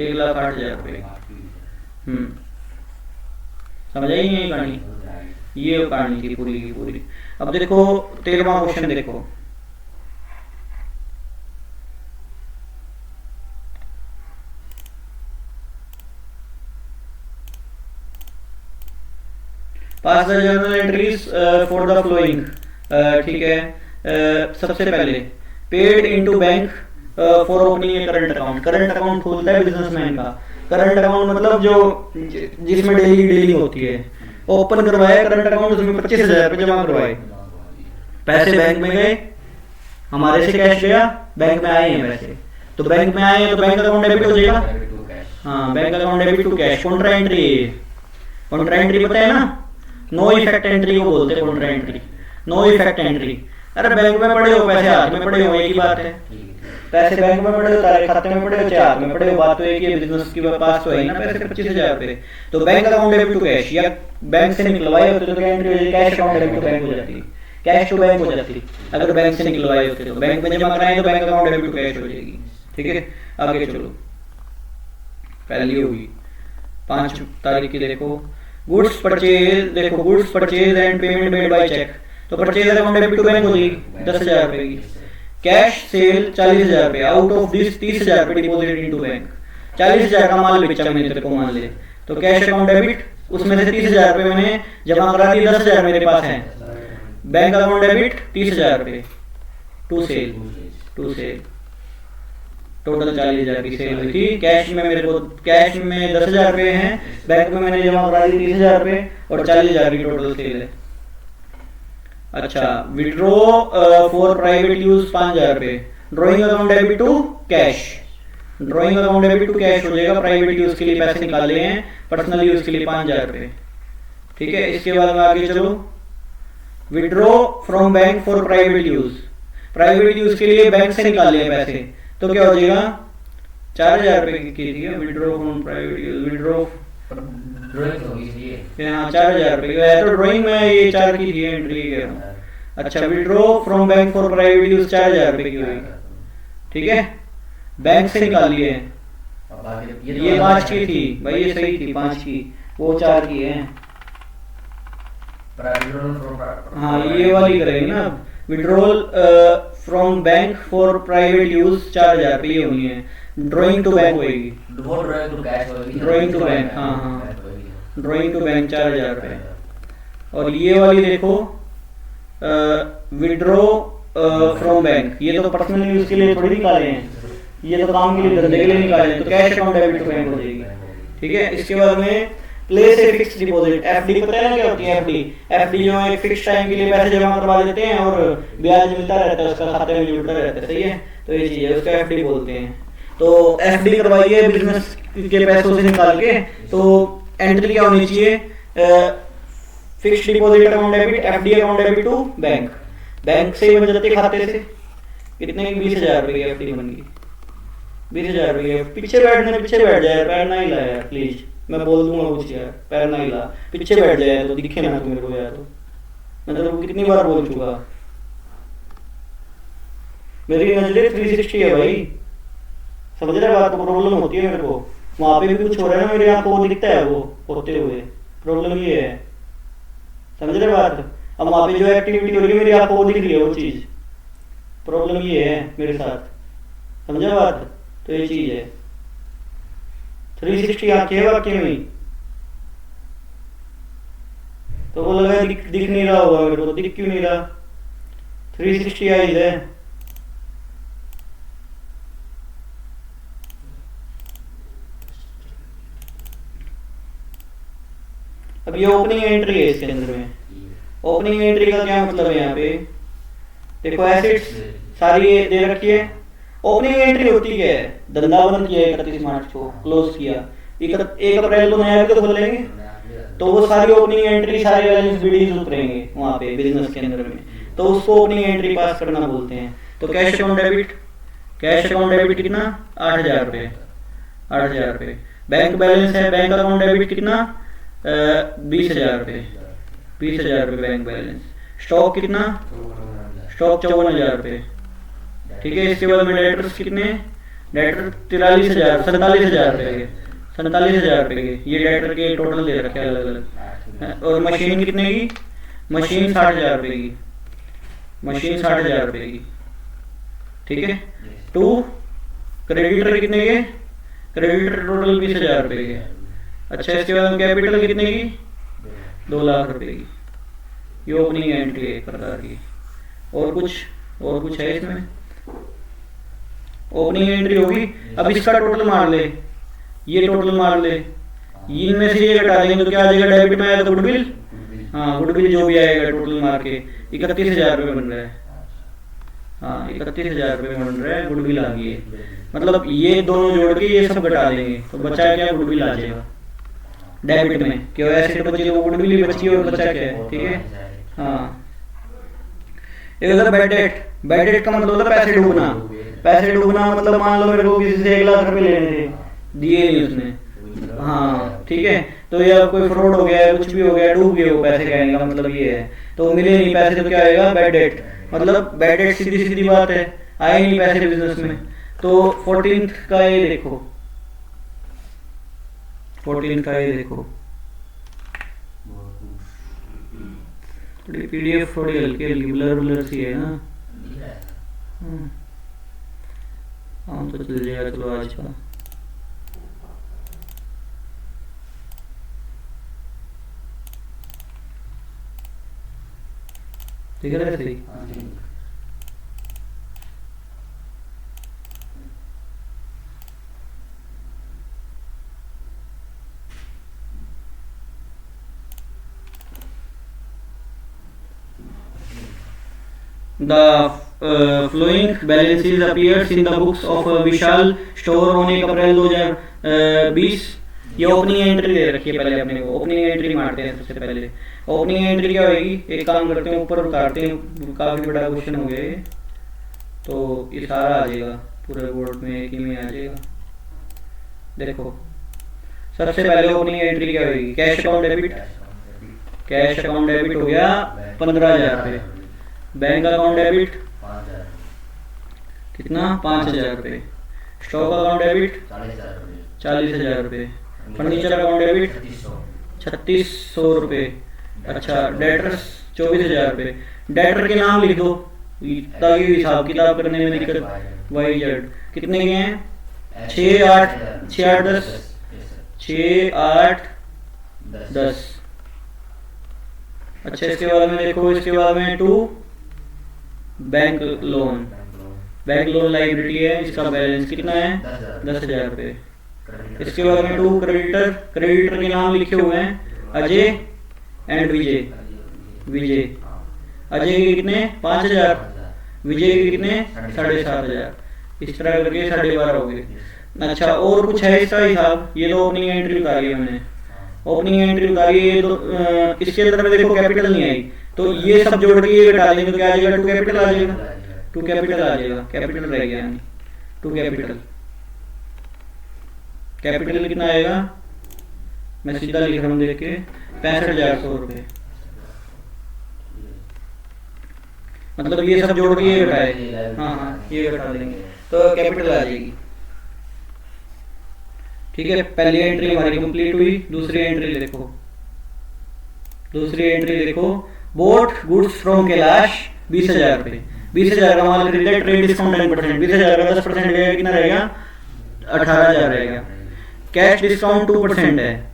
1,08,000 रुपये की। समझ आई नहीं कहानी? ये कहानी थी पूरी की पूरी। अब देखो 13वां क्वेश्चन देखो। Pass the journal entries for the following. ठीक है, सबसे पहले paid into bank for opening a current account. Current account खोलता है बिजनेसमैन का। करंट अकाउंट मतलब जो जिसमें डेली डीलिंग होती है। ओपन करवाया करंट अकाउंट, उसमें 25,000 रुपये जमा करवाए। पैसे बैंक में गए, हमारे से कैश गया, बैंक में आए हैं पैसे, तो बैंक में आए हैं तो बैंक अकाउंट डेबिट हो जाएगा। हाँ bank account debit to cash. Contra entry, contra entry पता है ना, नो इफेक्ट एंट्री को बोलते हैं contra entry, no effect entry. अरे बैंक में पड़े हो, पैसे हाथ में पड़े हो, एक ही बात है। पैसे बैंक में पड़े हो, तारे खाते में पड़े हो, चाहे हाथ में पड़े हो, बात तो एक ही। बिजनेस के पास तो है ना पैसे 25,000 रुपये, तो bank account debit to cash, या बैंक से निकलवाए होते तो क्या एंट्री हो जाती? Cash account debit to bank हो जाती, कैश टू बैंक हो जाती। अगर बैंक से निकलवाए होते तो बैंक में जमा कराए तो bank account debit to cash हो जाएगी। ठीक है, आगे चलो। पहली होगी 5 तारीख की देखो, गुड्स परचेज। देखो goods purchase and payment made by cheque, तो purchase account debit to bank हो जाएगी 10,000 रुपये की। कैश सेल 40,000 रुपये, आउट ऑफ दिस 30,000 रुपये डिपोजिट इनटू बैंक। 40,000 का माल बेचा मैंने तेरे को मान ले, तो कैश अकाउंट डेबिट, उसमें से 30,000 रुपये मैंने जमा करा दिए, 10,000 मेरे पास है। बैंक अकाउंट डेबिट 30,000 रुपये टू सेल, टोटल 40,000 की सेल हुई थी। कैश में मेरे को, कैश में 10,000 रुपये हैं, बैंक में मैंने जमा करा दी 30,000 रुपये, और 40,000 की टोटल सेल है। अच्छा, विड्रॉ फॉर प्राइवेट यूज 5,000 रुपये। Drawing account debit to cash, drawing account debit to cash हो जाएगा। प्राइवेट यूज के लिए पैसे निकाले हैं, पर्सनल यूज के लिए 5,000 रुपये। ठीक है, इसके बाद आगे चलो। Withdraw from bank for private use, private use के लिए बैंक से निकाले हैं पैसे, तो क्या हो जाएगा? 4,000 रुपये की थी withdraw from private use. Withdraw हाँ 4,000 रुपये है, तो ड्राइंग में ये 4 की थी एंट्री के। अच्छा, withdraw from bank for private use 4,000 रुपये की हुई। ठीक है, बैंक से निकाली है। ये 5 की थी भाई, ये सही थी 5 की, वो 4 की है। हाँ ये वाली करेंगे ना, withdrawal from bank for private use 4,000 रुपये हुई है। ड्राइंग टू बैंक होगी, ड्राइंग टू बैंक, हाँ ड्राइंग टू बैंक 4,000 रुपये। और ये वाली देखो विड्रॉ फ्रॉम बैंक, ये तो पर्सनल यूज के लिए थोड़ी निकाले हैं, ये तो काम के लिए, धंधे के लिए निकाले हैं, तो cash account debit to bank हो जाएगी। ठीक है, इसके बाद में place a fix deposit, FD पता है ना क्या होती है एफडी? एफडी जो है फिक्स टाइम के लिए पैसे जमा करवा देते हैं और ब्याज मिलता रहता है, उसका खाते में जुड़ता रहता है, सही है। तो ये चीज है, उसका एफडी बोलते हैं। तो एफडी करवाइए बिजनेस के पैसों से निकाल के, तो एंट्री क्या होनी चाहिए? Fixed deposit account debit, FD account debit to bank, bank से ही बन जाते खाते से। कितने की? 20,000 रुपए की एफडी बन गई, 20,000 रुपए। पीछे बैठ जाए, पैर ना हिला यार प्लीज, मैं बोल दूंगा कुछ यार, पैर ना हिला, पीछे बैठ जाए तो दिखे ना मेरे को यार। तो मतलब कितनी बार बोल चुका, मेरी नजरें 360 है भाई, समझ रहे बात को? प्रॉब्लम होती है मेरे को, वहां पे भी कुछ हो रहा है ना, मेरी आंखों को दिखता है वो होते हुए, प्रॉब्लम ये है, समझ रहे बात? अब वहां पे जो एक्टिविटी हो रही है मेरी आंखों को दिख रही है वो चीज, प्रॉब्लम ये है मेरे साथ, समझा बात? तो ये चीज है, 360 आंखें है वाक्य में। तो वो लगा दिख नहीं रहा होगा मेरे को, दिख क्यों नहीं रहा? 360 आईज है। अब ये ओपनिंग एंट्री है इसके अंदर में। ओपनिंग एंट्री का क्या मतलब है? यहाँ पे देखो एसेट्स सारी दे रखी है। ओपनिंग एंट्री होती क्या है? धंधा बंद किया 31 मार्च को, क्लोज किया, 1 अप्रैल को नया भी तो खोलेंगे, तो वो सारी ओपनिंग एंट्री, सारे बैलेंस बीडीज उतरेंगे वहाँ पे बिजनेस के अंदर में, तो उसको ओपनिंग एंट्री पास करना बोलते हैं। तो cash account debit, cash account debit कितना? 8,000 रुपये, 8,000 रुपये। बैंक बैलेंस है, बैंक अकाउंट डेबिट कितना? 20,000 रुपये, 20,000 रुपये बैंक बैलेंस। स्टॉक कितना? स्टॉक 54,000 रुपये, ठीक है। इसके बाद में डेटर्स कितने? डेटर 43,000, 47,000 रुपये के, 47,000 रुपये के ये डेटर के टोटल दे रखे अलग अलग। और मशीन कितने की? मशीन 60,000 रुपये की, मशीन 60,000 रुपये की, ठीक है। टू क्रेडिटर कितने के? क्रेडिटर टोटल 20,000 रुपये के। अच्छा, इसके बाद कैपिटल कितने की? 2 लाख रुपए की। ये ओपनिंग एंट्री है एक प्रकार की। और कुछ है इसमें? ओपनिंग एंट्री होगी। अब इसका टोटल मार ले, ये टोटल मार ले, इनमें से ये घटा देंगे तो क्या आ जाएगा? डेबिट में आएगा तो गुडविल, हाँ गुडविल जो भी आएगा टोटल मार के 31,000 रुपये बन रहा है। हाँ 31,000 रुपये बन रहा है, गुडविल आ गई है। मतलब ये दोनों जोड़ के ये सब घटा देंगे तो बचा क्या? गुडविल आ जाएगा डेबिट में, क्यों एसेट बची वो गुडविल ही बची और बचा क्या है, ठीक है। हाँ एक होता है बैड डेट। बैड डेट का मतलब होता है पैसे डूबना। पैसे डूबना मतलब मान लो मेरे को किसी से 1 लाख रुपए लेने थे, दिए नहीं उसने, हाँ ठीक है, तो या कोई फ्रॉड हो गया, कुछ भी हो गया, डूब गए वो पैसे, कहने का मतलब ये है। तो मिले नहीं पैसे तो क्या आएगा? Bad debt. मतलब बैड डेट सीधी सीधी बात है, आए नहीं पैसे बिजनेस में। तो 14th का ये देखो, 14 का ये देखो, थोड़ी पीडीएफ थोड़ी हल्की हल्की ब्लर सी है ना। हाँ तो चल जाएगा, चलो आज का। ठीक है सही। The flowing balances appears in the books of Vishal store होने का अप्रैल 2020। ये ओपनिंग एंट्री दे रखी है पहले अपने को। ओपनिंग एंट्री मारते हैं सबसे पहले। ओपनिंग एंट्री क्या होगी? एक काम करते हैं, ऊपर उतारते हैं, काफी बड़ा क्वेश्चन हो गया ये, तो ये सारा आ जाएगा पूरे बोर्ड में, एक ही में आ जाएगा। देखो सबसे पहले ओपनिंग एंट्री क्या होगी? Cash account debit. Cash account debit हो गया 15,000 रुपये। बैंक अकाउंट डेबिट कितना? 5,000 रुपये। स्टॉक अकाउंट डेबिट 40,000 रुपये। फर्नीचर अकाउंट डेबिट 3,600 रुपये। अच्छा डेटर्स 24,000 रुपये। डेटर के नाम लिख दो ताकि हिसाब किताब करने में दिक्कत। वाई जेड कितने के हैं? 6, 8, 10 6, 8, 10। अच्छा इसके बाद में देखो, इसके बाद में 2 bank loan. Bank loan liability है, इसका बैलेंस कितना है? 10,000 रुपये। इसके बाद में 2 क्रेडिटर, क्रेडिटर के नाम लिखे हुए हैं अजय एंड विजय। विजय, अजय के कितने 5000, विजय के कितने 7500, इस तरह करके 12.5 हो गए। अच्छा, और कुछ है इसका हिसाब? ये तो ओपनिंग एंट्री उतारी है मैंने, ओपनिंग एंट्री उतारी है तो इसके अंदर में देखो कैपिटल नहीं आई, तो ये सब जोड़ के ये घटा देंगे तो क्या आ जाएगा? 2 कैपिटल आ जाएगा, 2 कैपिटल आ जाएगा, कैपिटल रह गया यानी 2 कैपिटल। कैपिटल कितना आएगा? मैं सीधा लिख रहा हूँ देख के, 65,100 रुपये। मतलब ये सब जोड़ के ये घटाए, हाँ ये घटा देंगे तो कैपिटल आ जाएगी। ठीक है, पहली एंट्री हमारी कंप्लीट हुई। दूसरी एंट्री देखो, दूसरी एंट्री देखो, बोट गुड्स फ्रॉम कैलाश 20,000 रुपये, 20,000 का माल खरीदा, ट्रेड डिस्काउंट 10%, 20,000 का 10% रहेगा, कितना रहेगा? 18,000 रहेगा। कैश डिस्काउंट 2% है,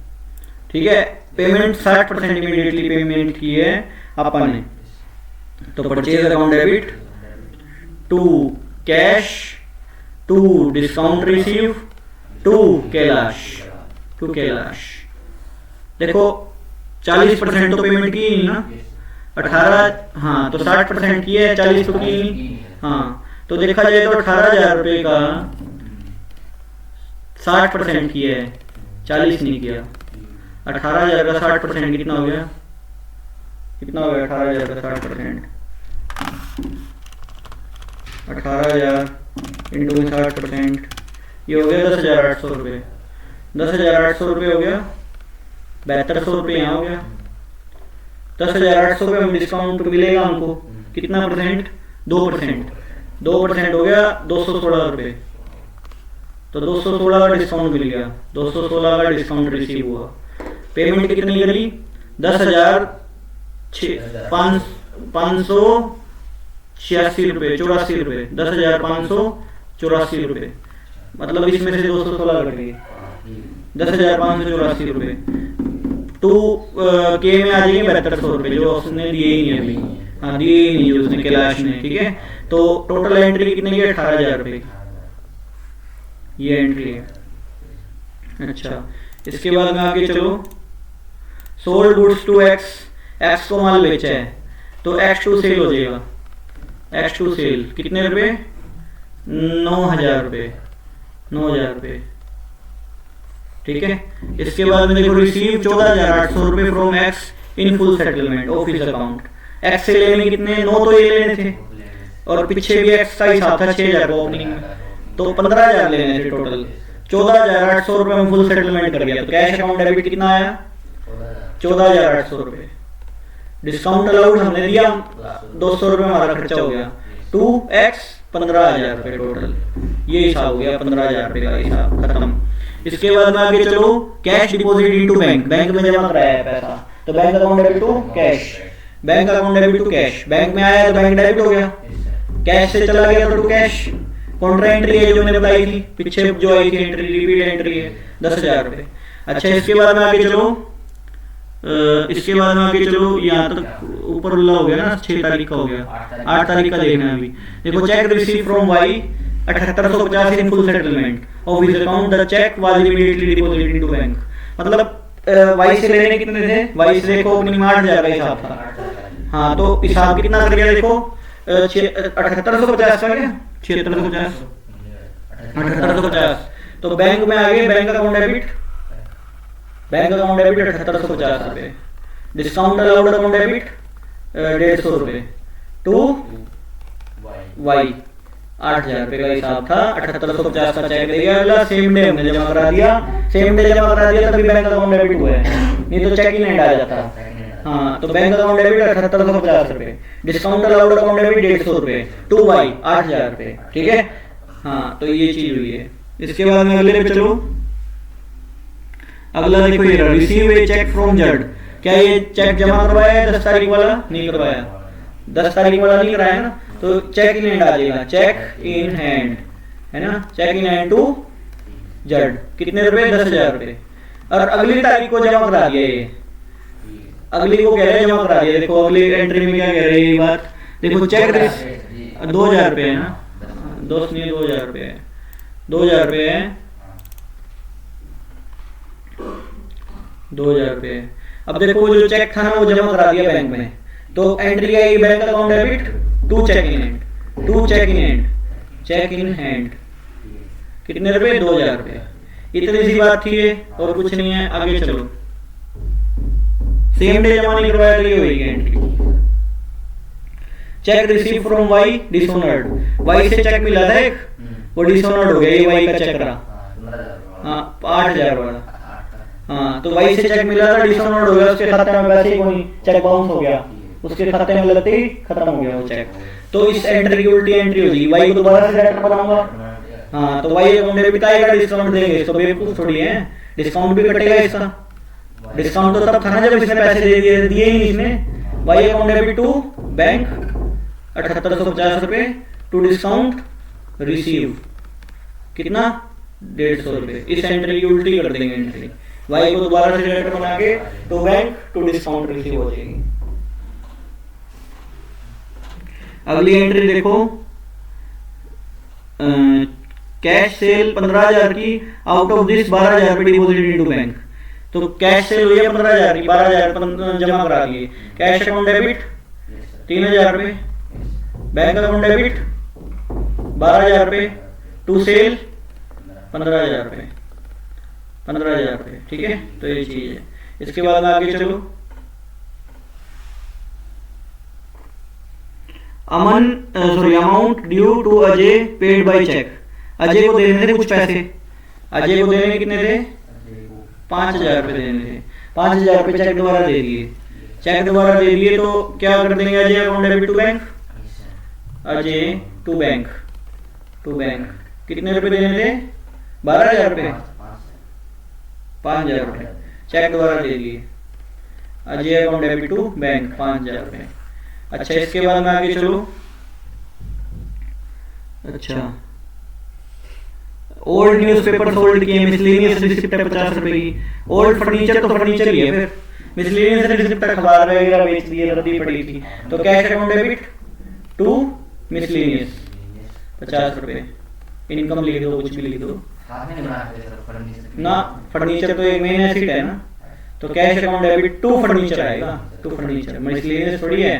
ठीक है। पेमेंट 60% इमीडिएटली पेमेंट की है अपन ने, तो purchase account debit to cash to discount receive to Kailash, to Kailash. देखो 40% तो पेमेंट की ही ना, 18, हाँ तो 60% की है, 40 तो की नहीं, हाँ तो देखा जाए तो 18,000 रुपये का 60% की है, 40 नहीं किया। 18,000 का 60% कितना हो गया? कितना हो गया 18,000 का 60%? 18,000 इंटू 60%, ये हो गया 10,800 रुपये। 10,800 रुपये हो गया, 7200 रुपये यहाँ हो गया। 10,800 रुपये में डिस्काउंट मिलेगा हमको कितना परसेंट? 2%। 2% हो गया 216 रुपये, तो 216 का डिस्काउंट मिल गया, 216 का डिस्काउंट रिसीव हुआ। पेमेंट कितनी करी? 10,586 रुपये, 84 रुपये, 10,584 रुपये। मतलब इसमें से 216 कट गए, 10,584 रुपये। 2 के में आ जाएंगे 7200 रुपये, जो उसने दिए ही नहीं अभी, हाँ दिए ही नहीं उसने कैलाश ने, ठीक है। तो टोटल एंट्री कितनी है? 18,000 रुपये, ये एंट्री है। अच्छा, इसके बाद में आगे चलो, sold goods to X, X को माल बेचा है तो एक्स टू सेल हो जाएगा। एक्स टू सेल कितने रुपए? 9,000 रुपये, 9,000 रुपये, ठीक है। इसके बाद में देखो रिसीव 14,800 रुपये from x in full settlement office account. X से लेने कितने? 9 तो ये लेने थे, और पीछे भी एक्स का हिसाब था 6,000 ओपनिंग में, तो 15,000 लेने थे टोटल। 14,800 रुपये में फुल सेटलमेंट कर दिया, तो कैश अकाउंट डेबिट कितना आया? 14,800 रुपये। डिस्काउंट अलाउड हमने दिया, 200 रुपये हमारा खर्चा हो गया। 2x 15,000 रुपये टोटल, ये हिसाब हो गया 15,000 रुपये का हिसाब खत्म। इसके बाद में आगे चलो, cash deposit into bank, bank में जमा कराया है पैसा, तो bank account debit to cash, bank account debit to cash. Bank में आया तो बैंक डेबिट हो गया, कैश से चला गया तो टू कैश। कॉन्ट्रा एंट्री है जो मैंने बताई थी पीछे, जो आई थी एंट्री, रिपीट एंट्री है 10,000 रुपये। अच्छा, इसके बाद में आगे चलो, इसके बाद में आगे चलो, यहाँ तक ऊपर उल्ला हो गया ना, 6 तारीख का हो गया, 8 तारीख का देखना है अभी। देखो, cheque receive from Y 7850 in full settlement of his account, the cheque was immediately deposited into bank. मतलब वाई से लेने कितने थे? वाई से देखो ओपनिंग 8,000 का हिसाब था, हाँ तो हिसाब कितना कर गया देखो, 7850 का क्या 7650, 7850। तो बैंक में आगे bank account debit, bank account debit 7850 रुपये, डिस्काउंट अलाउड अकाउंट डेबिट 150 रुपये, टू वाई 8,000 रुपये का हिसाब था। 7850 का चेक दे दिया, सेम डे हमने जमा करा दिया, सेम डे जमा करा दिया तभी बैंक अकाउंट डेबिट हुआ है, नहीं तो चेक ही नहीं आ जाता। हाँ, तो बैंक अकाउंट डेबिट 7850 रुपये, डिस्काउंट अलाउड अकाउंट डेबिट 150 रुपये, टू वाई 8,000 रुपये, ठीक है। हाँ, तो ये चीज हुई है। इसके बाद में अगले पे चलो, अगला देखो, ये रिसीव ए चेक फ्रॉम जड। क्या ये चेक जमा करवाया है 10 तारीख वाला? नहीं करवाया, 10 तारीख वाला नहीं कराया ना, तो चेक इन हैंड आ जाएगा, चेक इन हैंड है ना, चेक इन हैंड टू जड। कितने रुपए? 10,000 रुपये। और अगली तारीख को जमा करा दिया, ये अगली को कह रहे हैं जमा करा दिया। देखो अगली एंट्री में क्या कह रहे हैं ये बात, देखो चेक 2,000 रुपये है ना, 2,000 रुपये है, 2,000 रुपये है, 2,000 रुपये। अब देखो वो जो चेक था ना वो जमा करा दिया बैंक में, तो एंट्री आई bank account debit to cheque in hand, to cheque in hand, cheque in hand कितने रुपए? 2,000 रुपये। इतनी सी बात थी ये, और कुछ नहीं है। आगे चलो, सेम डे जमा नहीं करवाया तो ये होगी entry. Cheque receive from Y dishonoured, Y से चेक मिला था एक, वो डिसऑनर्ड हो गया, ये वाई का चेक रहा। हाँ 8,000 वाला। हाँ तो वाई से चेक मिला था, डिसऑनर्ड हो गया, उसके खाते में पैसे ही कोई, चेक बाउंस हो गया, उसके खाते में लगते ही खत्म हो गया वो चेक। तो इस एंट्री की उल्टी एंट्री हो जाएगी, वाई को दोबारा से डायरेक्ट बनाऊंगा। हाँ तो वाई अकाउंट डेबिट आएगा, डिस्काउंट देंगे, तो बेवकूफ थोड़ी है, डिस्काउंट भी कटेगा इसका। डिस्काउंट तो तब था ना जब इसने पैसे दिए ही नहीं इसने। Y account debit to bank 7,850 रुपये, टू डिस्काउंट रिसीव कितना? 150 रुपये। इस एंट्री की उल्टी कर देंगे एंट्री, वाई को दोबारा से डायरेक्ट बना के to bank to discount receive हो जाएगी। अगली एंट्री देखो, कैश सेल 15,000 की, आउट ऑफ दिस 12,000 रुपये डिपॉजिट इनटू बैंक। तो कैश सेल हुई है 15,000 की, 12,000 जमा करा दिए। कैश अकाउंट डेबिट 3,000 रुपये, बैंक अकाउंट डेबिट 12,000 रुपये, टू सेल 15,000 रुपये, 15,000 रुपये। ठीक है, तो ये चीज है। इसके बाद आगे चलो, amount due to Ajay paid by cheque. Ajay को देने थे कुछ पैसे, अजय को देने कितने थे? 5,000 रुपये देने थे। 5,000 रुपये चेक दोबारा दे दिए, चेक दोबारा दे दिए तो क्या कर देंगे? Ajay account debit to bank, Ajay to bank, to bank कितने रुपए देने थे? 12,000 रुपये, 5,000 रुपये चेक दोबारा दे दिए, Ajay account debit to bank 5,000 रुपये। अच्छा इसके बाद में आगे चलो, अच्छा ओल्ड न्यूज़पेपर सोल्ड किए, मिसलेनियस रिसिप्ट है 50 रुपए की। ओल्ड फर्नीचर तो फर्नीचर ही है, फिर मिसलेनियस रिसिप्ट अखबार वगैरह बेच दिए, रद्दी पड़ी थी, तो cash account debit to miscellaneous 50 रुपए। इनकम लिख दो, कुछ भी लिख दो ना, फर्नीचर तो एक मेन एसेट है ना, तो cash account debit to furniture आएगा, टू फर्नीचर, मिसलेनियस थोड़ी है।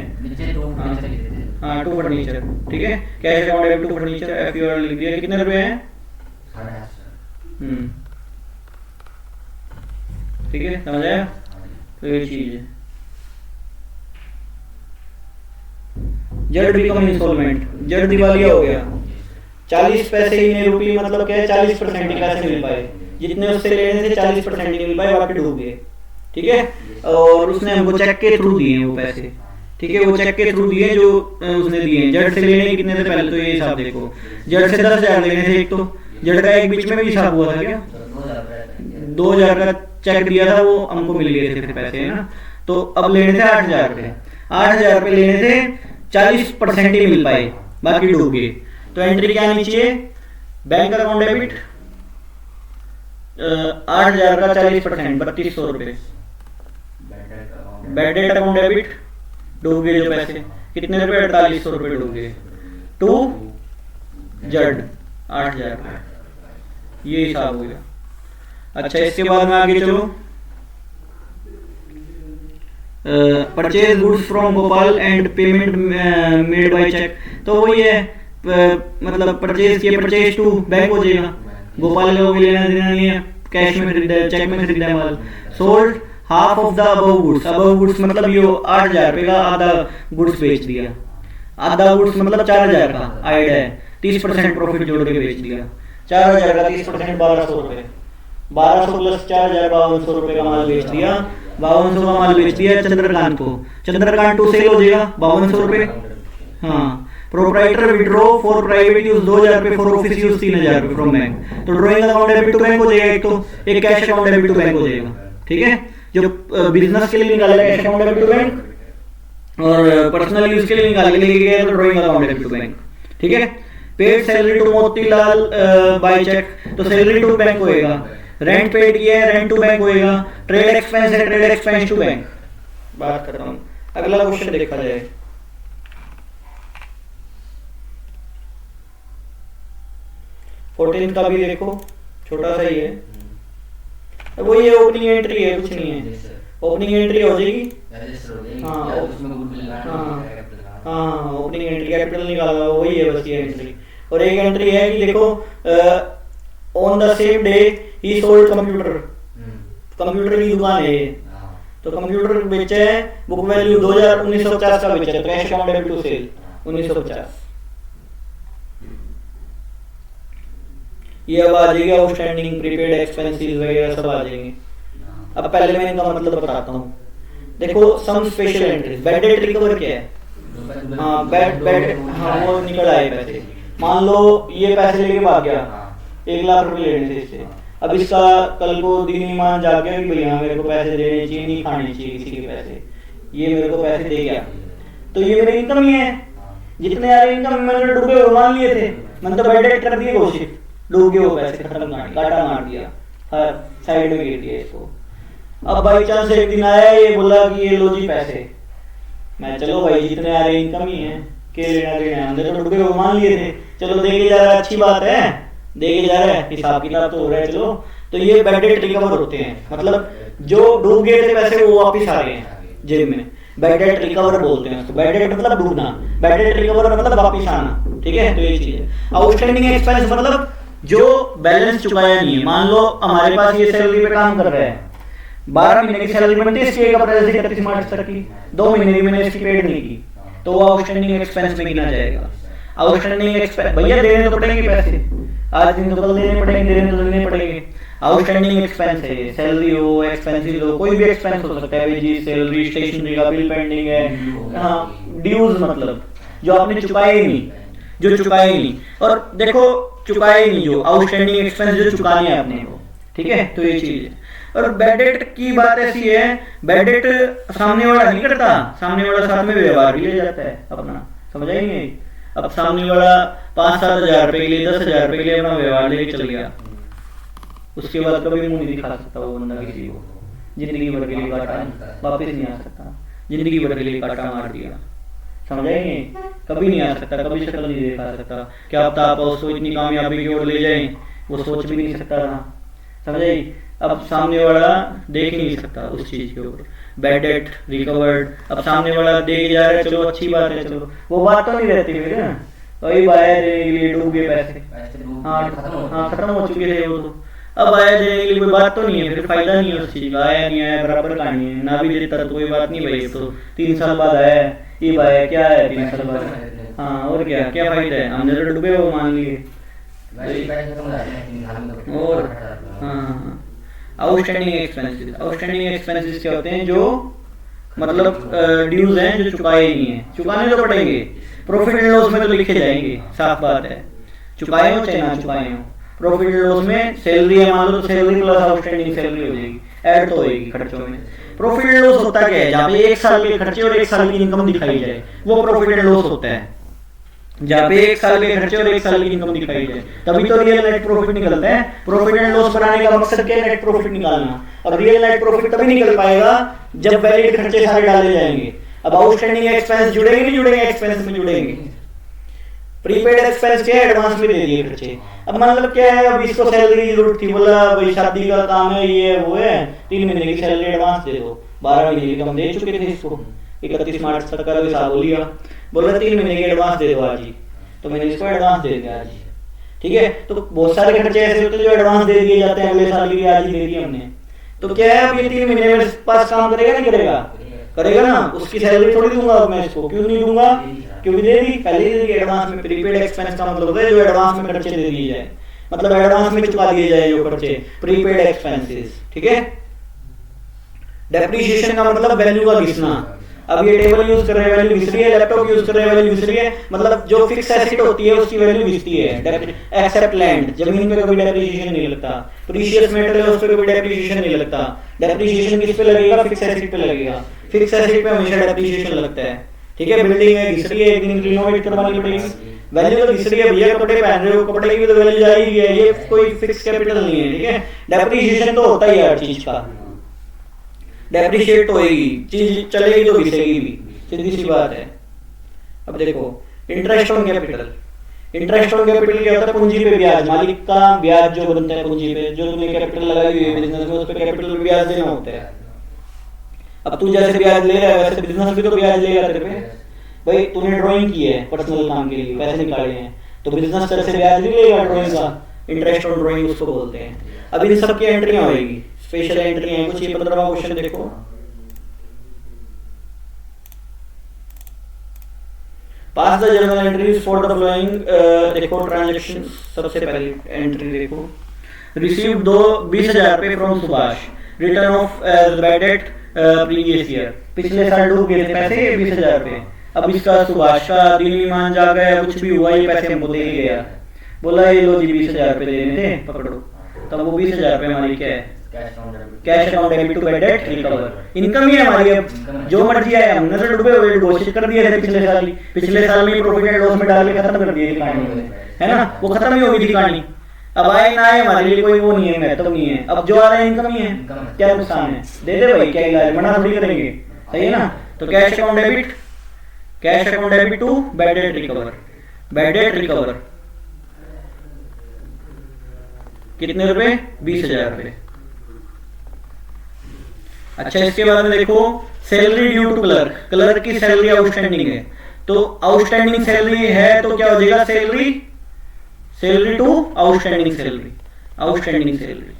हाँ टू फर्नीचर, ठीक है। Cash account debit to furniture, FUR लिख दिया। कितने रुपए हैं? ठीक है, समझ आया? तो ये चीज है। जड बिकम इंस्टॉलमेंट, जड दिवालिया हो गया, 40 पैसे ही नहीं रुपये, मतलब क्या है 40% ही पैसे मिल पाए, जितने उससे लेने थे 40% ही मिल पाए, बाकी डूब गए। ठीक है, और उसने हमको चेक के थ्रू दिए वो पैसे। ठीक है, वो चेक के थ्रू दिए जो उसने दिए। जड से लेने कितने थे पहले तो ये हिसाब देखो, जड से 10,000 लेने थे एक, तो जड का एक बीच में भी हिसाब हुआ था क्या? 2,000 का चेक दिया था, वो हमको मिल गए थे पैसे, है ना। तो अब लेने थे 8,000 रुपये, 8,000 रुपये लेने थे, 40% ही मिल पाए, बाकी डूब गए। तो एंट्री क्या आनी चाहिए? बैंक अकाउंट डेबिट 8,000 का 40%, 3,200 रुपये। बैड डेट अकाउंट डेबिट डूब गए जो पैसे, कितने रुपए? 4,800 रुपये डूब गए, टू जड 8,000 रुपये, ये हिसाब हो गया। अच्छा इसके बाद में आगे चलो, purchase goods from Gopal and payment made by cheque. तो वही है, मतलब परचेज किया, परचेज टू बैंक हो जाएगा, गोपाल को भी लेना देना नहीं है, कैश में खरीदा है, चेक में खरीदा है माल। Sold half of the above goods, above goods मतलब ये 8,000 रुपये का आधा गुड्स बेच दिया, आधा गुड्स मतलब 4,000 का आइड है, 30% प्रॉफिट जोड़ के बेच दिया। 4,000 का 30% 1,200 रुपये, 1,200 प्लस 4,000 5,200 रुपये का माल बेच दिया, 5,200 का माल बेच दिया चंद्रकांत को। चंद्रकांत टू सेल हो जाएगा 5,200 रुपये। हाँ, proprietor withdraw for private use 2,000 रुपये, फॉर ऑफिस यूज 3,000 रुपये फ्रॉम बैंक। तो drawing account debit to bank हो जाएगा एक, तो एक cash account debit to bank हो जाएगा। ठीक है, जो बिजनेस के लिए निकालेगा cash account debit to bank, और पर्सनल यूज के लिए निकालने के लिए गया तो drawing account debit to bank. ठीक है, paid salary to Motilal bye cheque, तो सैलरी टू बैंक होएगा। रेंट पेड किया है, रेंट टू बैंक होएगा। ट्रेड एक्सपेंस है, ट्रेड एक्सपेंस टू बैंक। बात कर रहा हूं, अगला क्वेश्चन देखा जाए। 14 का भी देखो, छोटा सा ही है। वो ये ओपनिंग एंट्री है, कुछ नहीं है। ओपनिंग एंट्री हो जाएगी, रजिस्टर हो जाएगी हाँ, या उसमें गुडविल लगाना हाँ। है, कैपिटल लगाना है। हाँ, ओपनिंग एंट्री कैपिटल निकाला, वही है बस ये एंट्री। और एक एंट्री है कि देखो on the same day he sold computer, computer की दुकान है ये, हाँ, तो कंप्यूटर बेचे हैं, बुक वैल्यू 1950 का बेचा, तो कैश अकाउंटेबल टू सेल 1950। ये अब आ जाएगी आउटस्टैंडिंग, प्रीपेड एक्सपेंसेस वगैरह सब आ जाएंगे। अब पहले मैं इनका मतलब बताता हूँ। देखो some special entries, bad debt recover क्या है? हाँ, बैड हाँ, वो निकल आए पैसे। मान लो ये पैसे लेके भाग गया, 1 लाख रुपए लेने थे इससे। अब इसका कल को दिन ईमान जाग गया कि भैया मेरे को पैसे देने चाहिए, नहीं खाने चाहिए किसी के पैसे, ये मेरे को पैसे दे गया, तो ये मेरी इनकम ही है। जितने आ रहे इनकम मैंने डूबे हुए मान लिए थे, मैंने तो बैड डेट कर दिए घोषित, डूब गए वो पैसे, खत्म काटा मार दिया, हर साइड में गिर दिया इसको। अब बाई चांस एक दिन आया, ये बोला कि ये लो जी पैसे, मैं चलो भाई जितने आ रहे इनकम ही है, के लेना देना, हमने तो डूबे हुए मान लिए थे, चलो देके जा रहा है, अच्छी बात है, देके जा रहा है, हिसाब किताब तो हो रहा है, चलो। तो ये बैड डेट रिकवर होते हैं, मतलब जो डूब गए थे पैसे वो वापिस आ रहे हैं जेब में, बैड डेट रिकवर बोलते हैं उसको। बैड डेट मतलब डूबना, बैड डेट रिकवर मतलब वापिस आना, ठीक है। तो ये चीज है। आउटस्टैंडिंग एक्सपेंस मतलब जो बैलेंस चुकाया नहीं है। मान लो हमारे पास ये सैलरी पे काम कर रहा है, 12 महीने की सैलरी बनती है इसकी 1 अप्रैल से 31 मार्च तक की, 2 महीने की मैंने इसकी पेड नहीं की, तो वो आउटस्टैंडिंग एक्सपेंस में गिना जाएगा। आउटस्टैंडिंग एक्सपेंस, भैया देने तो पड़ेंगे पैसे, आज दिन तो कल देने पड़ेंगे, देने तो देने पड़ेंगे। आउटस्टैंडिंग एक्सपेंस है, सैलरी हो, एक्सपेंसेस हो, कोई भी एक्सपेंस हो सकता है, वेजेस, सैलरी, स्टेशनरी का बिल पेंडिंग है, हाँ, ड्यूज मतलब जो आपने चुकाए ही नहीं, जो चुकाए ही नहीं। और देखो चुकाए ही नहीं, जो आउटस्टैंडिंग एक्सपेंस जो चुकाने हैं अपने को, ठीक है। तो ये चीज है। और बैड डेट की बात ऐसी है, बैड डेट सामने वाला नहीं करता, सामने वाला साथ में व्यवहार भी ले जाता है अपना, समझ आएंगे। अब सामने वाला 5-7 हजार रुपए के लिए, 10 हजार रुपए के लिए अपना व्यवहार लेके चल गया, उसके बाद कभी मुंह नहीं दिखा सकता वो बंदा किसी को, जिंदगी भर के लिए काटा, वापिस नहीं आ सकता, जिंदगी भर के लिए काटा मार दिया, समझ आएंगे। कभी नहीं आ सकता, कभी शक्ल नहीं दिखा सकता। क्या पता आप उसको इतनी कामयाबी की ओर ले जाएं, वो सोच भी नहीं सकता था, समझ आई। अब सामने वाला देख नहीं सकता उस चीज के ऊपर, बैड डेट रिकवर्ड, अब सामने वाला देख जा रहा है, चलो अच्छी बात है, चलो वो बात तो नहीं रहती फिर, वही आया देने के लिए डूब गए पैसे, हाँ हाँ खत्म हो चुके थे वो तो। अब आया देने के लिए कोई बात तो नहीं है, फिर फायदा नहीं है उस चीज का, आया नहीं आया बराबर कहानी है, ना भी देता तो कोई बात नहीं भाई, तो 3 साल बाद आया, ये आया क्या है 3 साल बाद, हाँ और क्या क्या फायदा है, हमने तो डूबे वो मान लिए। और हाँ, आउटस्टैंडिंग एक्सपेंसेस, आउटस्टैंडिंग एक्सपेंसेस क्या होते हैं, जो मतलब ड्यूज हैं जो चुकाए नहीं है, चुकाने तो पड़ेंगे, प्रॉफिट एंड लॉस में तो लिखे जाएंगे, साफ बात है, चुकाए हो चाहे ना चुकाए हो। प्रॉफिट एंड लॉस में सैलरी है, मान लो तो सैलरी प्लस आउटस्टैंडिंग सैलरी हो जाएगी, ऐड तो होगी खर्चों में। प्रॉफिट एंड लॉस होता क्या है, जहाँ पे 1 साल के खर्चे और 1 साल की इनकम दिखाई जाए, वो प्रॉफिट एंड लॉस होता है। जहाँ पे 1 साल के खर्चे और 1 साल की इनकम दिखाई जाए, तभी तो रियल नेट प्रॉफिट निकलता है। प्रॉफिट एंड लॉस बनाने का मकसद क्या है, नेट प्रॉफिट निकालना, और रियल नेट प्रॉफिट तभी निकल पाएगा जब वैलिड खर्चे सारे डाले जाएंगे। अब आउटस्टैंडिंग एक्सपेंस जुड़ेंगे नहीं जुड़ेंगे, एक्सपेंस में जुड़ेंगे। प्रीपेड एक्सपेंस क्या है, एडवांस में दे दिए खर्चे। अब मतलब क्या है, अब इसको सैलरी की जरूरत थी, बोला भाई शादी का काम है, ये वो है, 3 महीने की सैलरी एडवांस दे दो, 12 महीने की हम दे चुके थे इसको, 31 मार्च तक का हिसाब हो लिया, बोला 3 महीने की एडवांस दे दो आज ही, तो मैंने इसको एडवांस दे दिया आज, ठीक है। तो बहुत सारे खर्चे ऐसे होते हैं जो एडवांस दे दिए जाते हैं, अगले साल के लिए आज ही दे दिए हमने, तो क्या है अब ये 3 महीने में पास काम करेगा नहीं करेगा, करेगा ना, उसकी सैलरी थोड़ी दूंगा अब मैं इसको, क्यों नहीं दूंगा, क्योंकि दे दी पहले ही दे दी एडवांस में। प्रीपेड एक्सपेंस का मतलब है जो एडवांस में खर्चे दे दिए जाए, मतलब एडवांस में चुका दिए जाए जो खर्चे, प्रीपेड एक्सपेंसेस, ठीक है। डेप्रिसिएशन का मतलब वैल्यू का घिसना। अब ये टेबल यूज कर रहे हैं, वैल्यू घिस रही है, लैपटॉप यूज कर रहे हैं, वैल्यू घिस रही है, मतलब जो फिक्स एसेट होती है उसकी वैल्यू घिसती है। एक्सेप्ट लैंड, जमीन पे कभी डेप्रिसिएशन नहीं लगता, प्रीशियस मेटल है उस पे कभी डेप्रिसिएशन नहीं लगता। डेप्रिसिएशन किस पे लगेगा, फिक्स एसेट पे लगेगा, फिक्स एसेट पे हमेशा डेप्रिसिएशन लगता है, ठीक है। बिल्डिंग है, घिस रही है, एक दिन रिनोवेट करवानी पड़ेगी, वैल्यू तो घिस रही है, भैया कपड़े पहन रहे हो, कपड़े की भी तो वैल्यू जाएगी है, ये कोई फिक्स कैपिटल नहीं है, ठीक है। डेप्रिसिएशन तो होता ही है हर चीज का, डेप्रिशिएट होएगी, चीज चलेगी तो घिसेगी भी, सीधी सी बात है। अब देखो interest on capital, interest on capital क्या होता है? पूंजी पे ब्याज, मालिक का ब्याज जो बनता है पूंजी पे, जो तुमने कैपिटल लगाई हुई है बिजनेस में, उस पे कैपिटल पे ब्याज देना होता है। अब तू जैसे ब्याज ले रहा है वैसे बिजनेस भी तो ब्याज लेगा तेरे पे। भाई तूने ड्राइंग की है पर्सनल काम के लिए, पैसे निकाले हैं, तो बिजनेस तेरे से ब्याज नहीं लेगा ड्राइंग का, इंटरेस्ट ऑन ड्राइंग उसको बोलते हैं। अब इन सब की एंट्रियां होएगी, स्पेशल एंट्री है कुछ। ये 15वां क्वेश्चन देखो, pass the journal entries for the following. देखो ट्रांजैक्शन, सबसे पहली एंट्री देखो, रिसीव्ड 20,000 रुपए from Subhash, return of as bad debt previous year. पिछले साल डूब गए थे पैसे 20,000 रुपए। अब इसका सुभाष का दिन ईमान जा गया, कुछ भी हुआ, ये पैसे हमको दे ही गया, बोला ये लो जी 20,000 रुपए देने थे, पकड़ो। तब वो 20,000 रुपए हमारी क्या है? Cash account debit to bad debt recover. Income ही है हमारी। अब जो मर्जी आया, हमने तो डूबे हुए घोषित कर दिए थे पिछले साल ही, पिछले साल में प्रॉफिट एंड लॉस में डाल के खत्म कर दिए थी कहानी, है ना, वो खत्म ही होगी थी कहानी। अब आए ना आए हमारे लिए कोई वो नहीं है, महत्व नहीं है। अब जो आ रहा है इनकम ही है, क्या नुकसान है? दे दे भाई, क्या इलाज, मना थोड़ी करेंगे, सही है ना। तो cash account debit, cash account debit to bad debt recover, bad debt recover कितने रुपए? 20,000 रुपए। अच्छा, इसके बाद में देखो salary due to clerk, clerk की सैलरी आउटस्टैंडिंग है, तो आउटस्टैंडिंग सैलरी है तो क्या हो जाएगा? Salary, salary to outstanding salary, outstanding salary,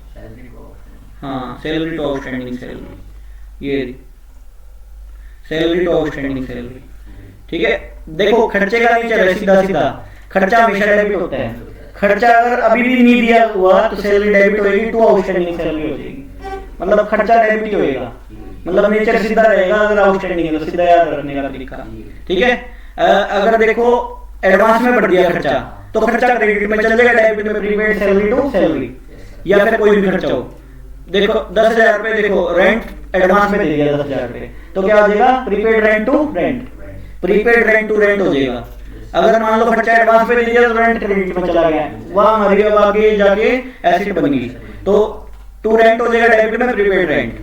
हाँ सैलरी टू आउटस्टैंडिंग सैलरी, ये सैलरी टू आउटस्टैंडिंग सैलरी, ठीक है। देखो खर्चे का नहीं चल रहा, सीधा सीधा खर्चा हमेशा डेबिट होता है। खर्चा अगर अभी भी नहीं दिया हुआ तो सैलरी डेबिट होगी, टू आउटस्टैंडिंग सैलरी हो जाएगी, मतलब खर्चा डेबिट ही होएगा, मतलब नेचर सीधा रहेगा अगर आउटस्टैंडिंग है तो, सीधा याद रखने का तरीका, ठीक है। अगर देखो एडवांस में बढ़ दिया खर्चा तो खर्चा क्रेडिट में चल जाएगा, डेबिट में, प्रीपेड सैलरी टू सैलरी, या फिर कोई भी खर्चा हो। देखो 10,000 रुपए, देखो रेंट एडवांस में दे दिया 10,000 रुपए, तो क्या हो जाएगा? Prepaid rent to rent, prepaid rent to rent हो जाएगा। अगर मान लो खर्चा एडवांस में दे दिया तो रेंट क्रेडिट में चला गया, वहां हमारी अब आगे जाके एसेट बनेगी, तो टू रेंट हो जाएगा डेबिट में, प्रीपेड रेंट।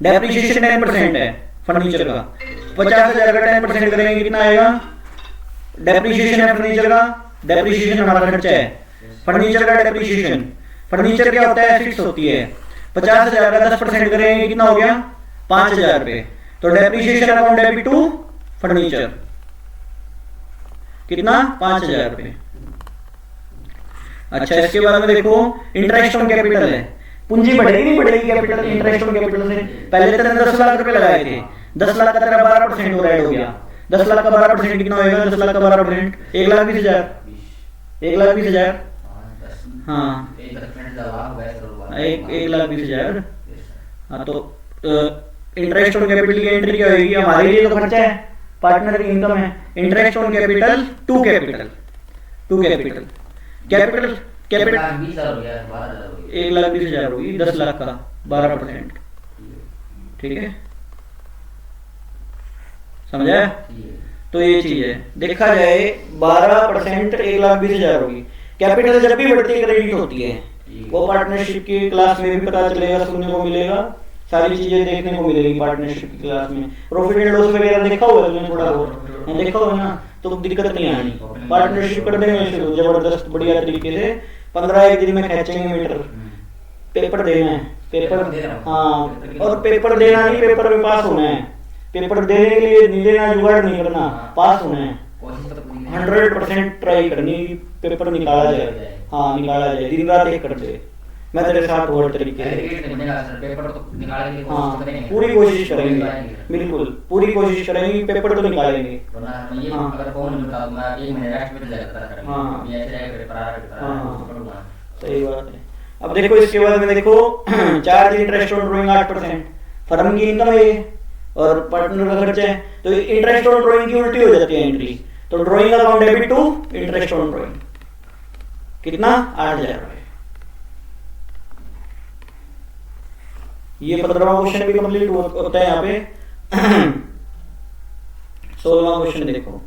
डेप्रिसिएशन 10% है फर्नीचर का, 50,000 का 10% करेंगे कितना आएगा? डेप्रिसिएशन है फर्नीचर का, डेप्रिसिएशन हमारा खर्चा है फर्नीचर का, डेप्रिसिएशन। फर्नीचर क्या होता है? फिक्स होती है। 50,000 का 10% करेंगे कितना हो गया? 5,000 रुपए। तो depreciation account debit to furniture कितना? 5,000 रुपए। अच्छा, इसके बाद में देखो इंटरेस्ट ऑन कैपिटल है, पूंजी बढ़ेगी नहीं बढ़ेगी कैपिटल, इंटरेस्ट ऑन कैपिटल से। पहले तेरे 10 लाख रुपए लगाए थे, 10 लाख का तेरा 12% और ऐड हो गया, 10 लाख का 12% कितना होएगा? 10 लाख का 12% 1,20,000, 1,20,000, हाँ 1,20,000। हाँ, तो इंटरेस्ट ऑन कैपिटल की एंट्री क्या होगी? हमारे लिए तो खर्चा है, पार्टनर की इनकम है। Interest on capital to capital, to capital, capital capital 1,20,000 होगी, 10 लाख का 12%, ठीक है, समझा? तो ये चीज है, देखा जाए 12% 1,20,000 होगी। कैपिटल जब भी बढ़ती है क्रेडिट होती है, वो पार्टनरशिप की क्लास में भी पता चलेगा, सुनने को मिलेगा, सारी चीजें देखने को मिलेगी पार्टनरशिप की क्लास में। प्रॉफिट एंड लॉस वगैरह देखा हुआ है तुमने थोड़ा बहुत, देखा हुआ ना, तो दिक्कत नहीं आनी। पार्टनरशिप कर देंगे शुरू जबरदस्त बढ़िया तरीके से, 15 दिन में खींचेंगे मीटर। पेपर देना है, पेपर, हाँ, और पेपर देना नहीं, पेपर में पास होना है। पेपर देने के लिए नहीं देना, जुगाड़ नहीं करना, पास होना है। 100% ट्राई करनी, पेपर निकाला जाए, हाँ निकाला जाए, दिन रात एक करते। मैं तेरे साथ और तरीके से पेपर तो निकालेंगे, हाँ पूरी कोशिश करेंगे, बिल्कुल पूरी कोशिश करेंगे, पेपर तो निकालेंगे। हाँ, अगर फोन मिलता तो मैं 1 महीने रेस्ट में जाकर हाँ ये ऐसे जाएगा पेपर आ रहा है, सही बात है। अब देखो इसके बाद में देखो charge interest on drawing 8%, firm की इनकम है और पार्टनर का खर्चा है, तो इंटरेस्ट ऑन ड्राइंग की उल्टी हो जाती है एंट्री। तो drawing account debit to interest on drawing कितना? 8,000 रुपए। ये 15वां क्वेश्चन भी कंप्लीट होता है यहाँ पे। 16वां क्वेश्चन देखो,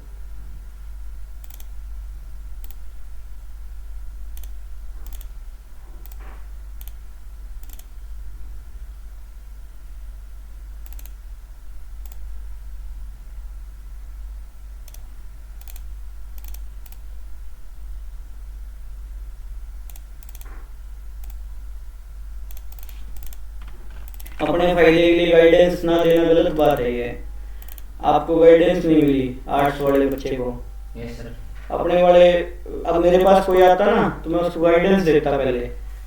अपने फायदे के लिए गाइडेंस ना देना गलत बात है ये। आपको गाइडेंस नहीं मिली आर्ट्स वाले बच्चे को। Yes sir. अपने वाले, अब मेरे पास कोई आता ना तो मैं उसको गाइडेंस देता पहले।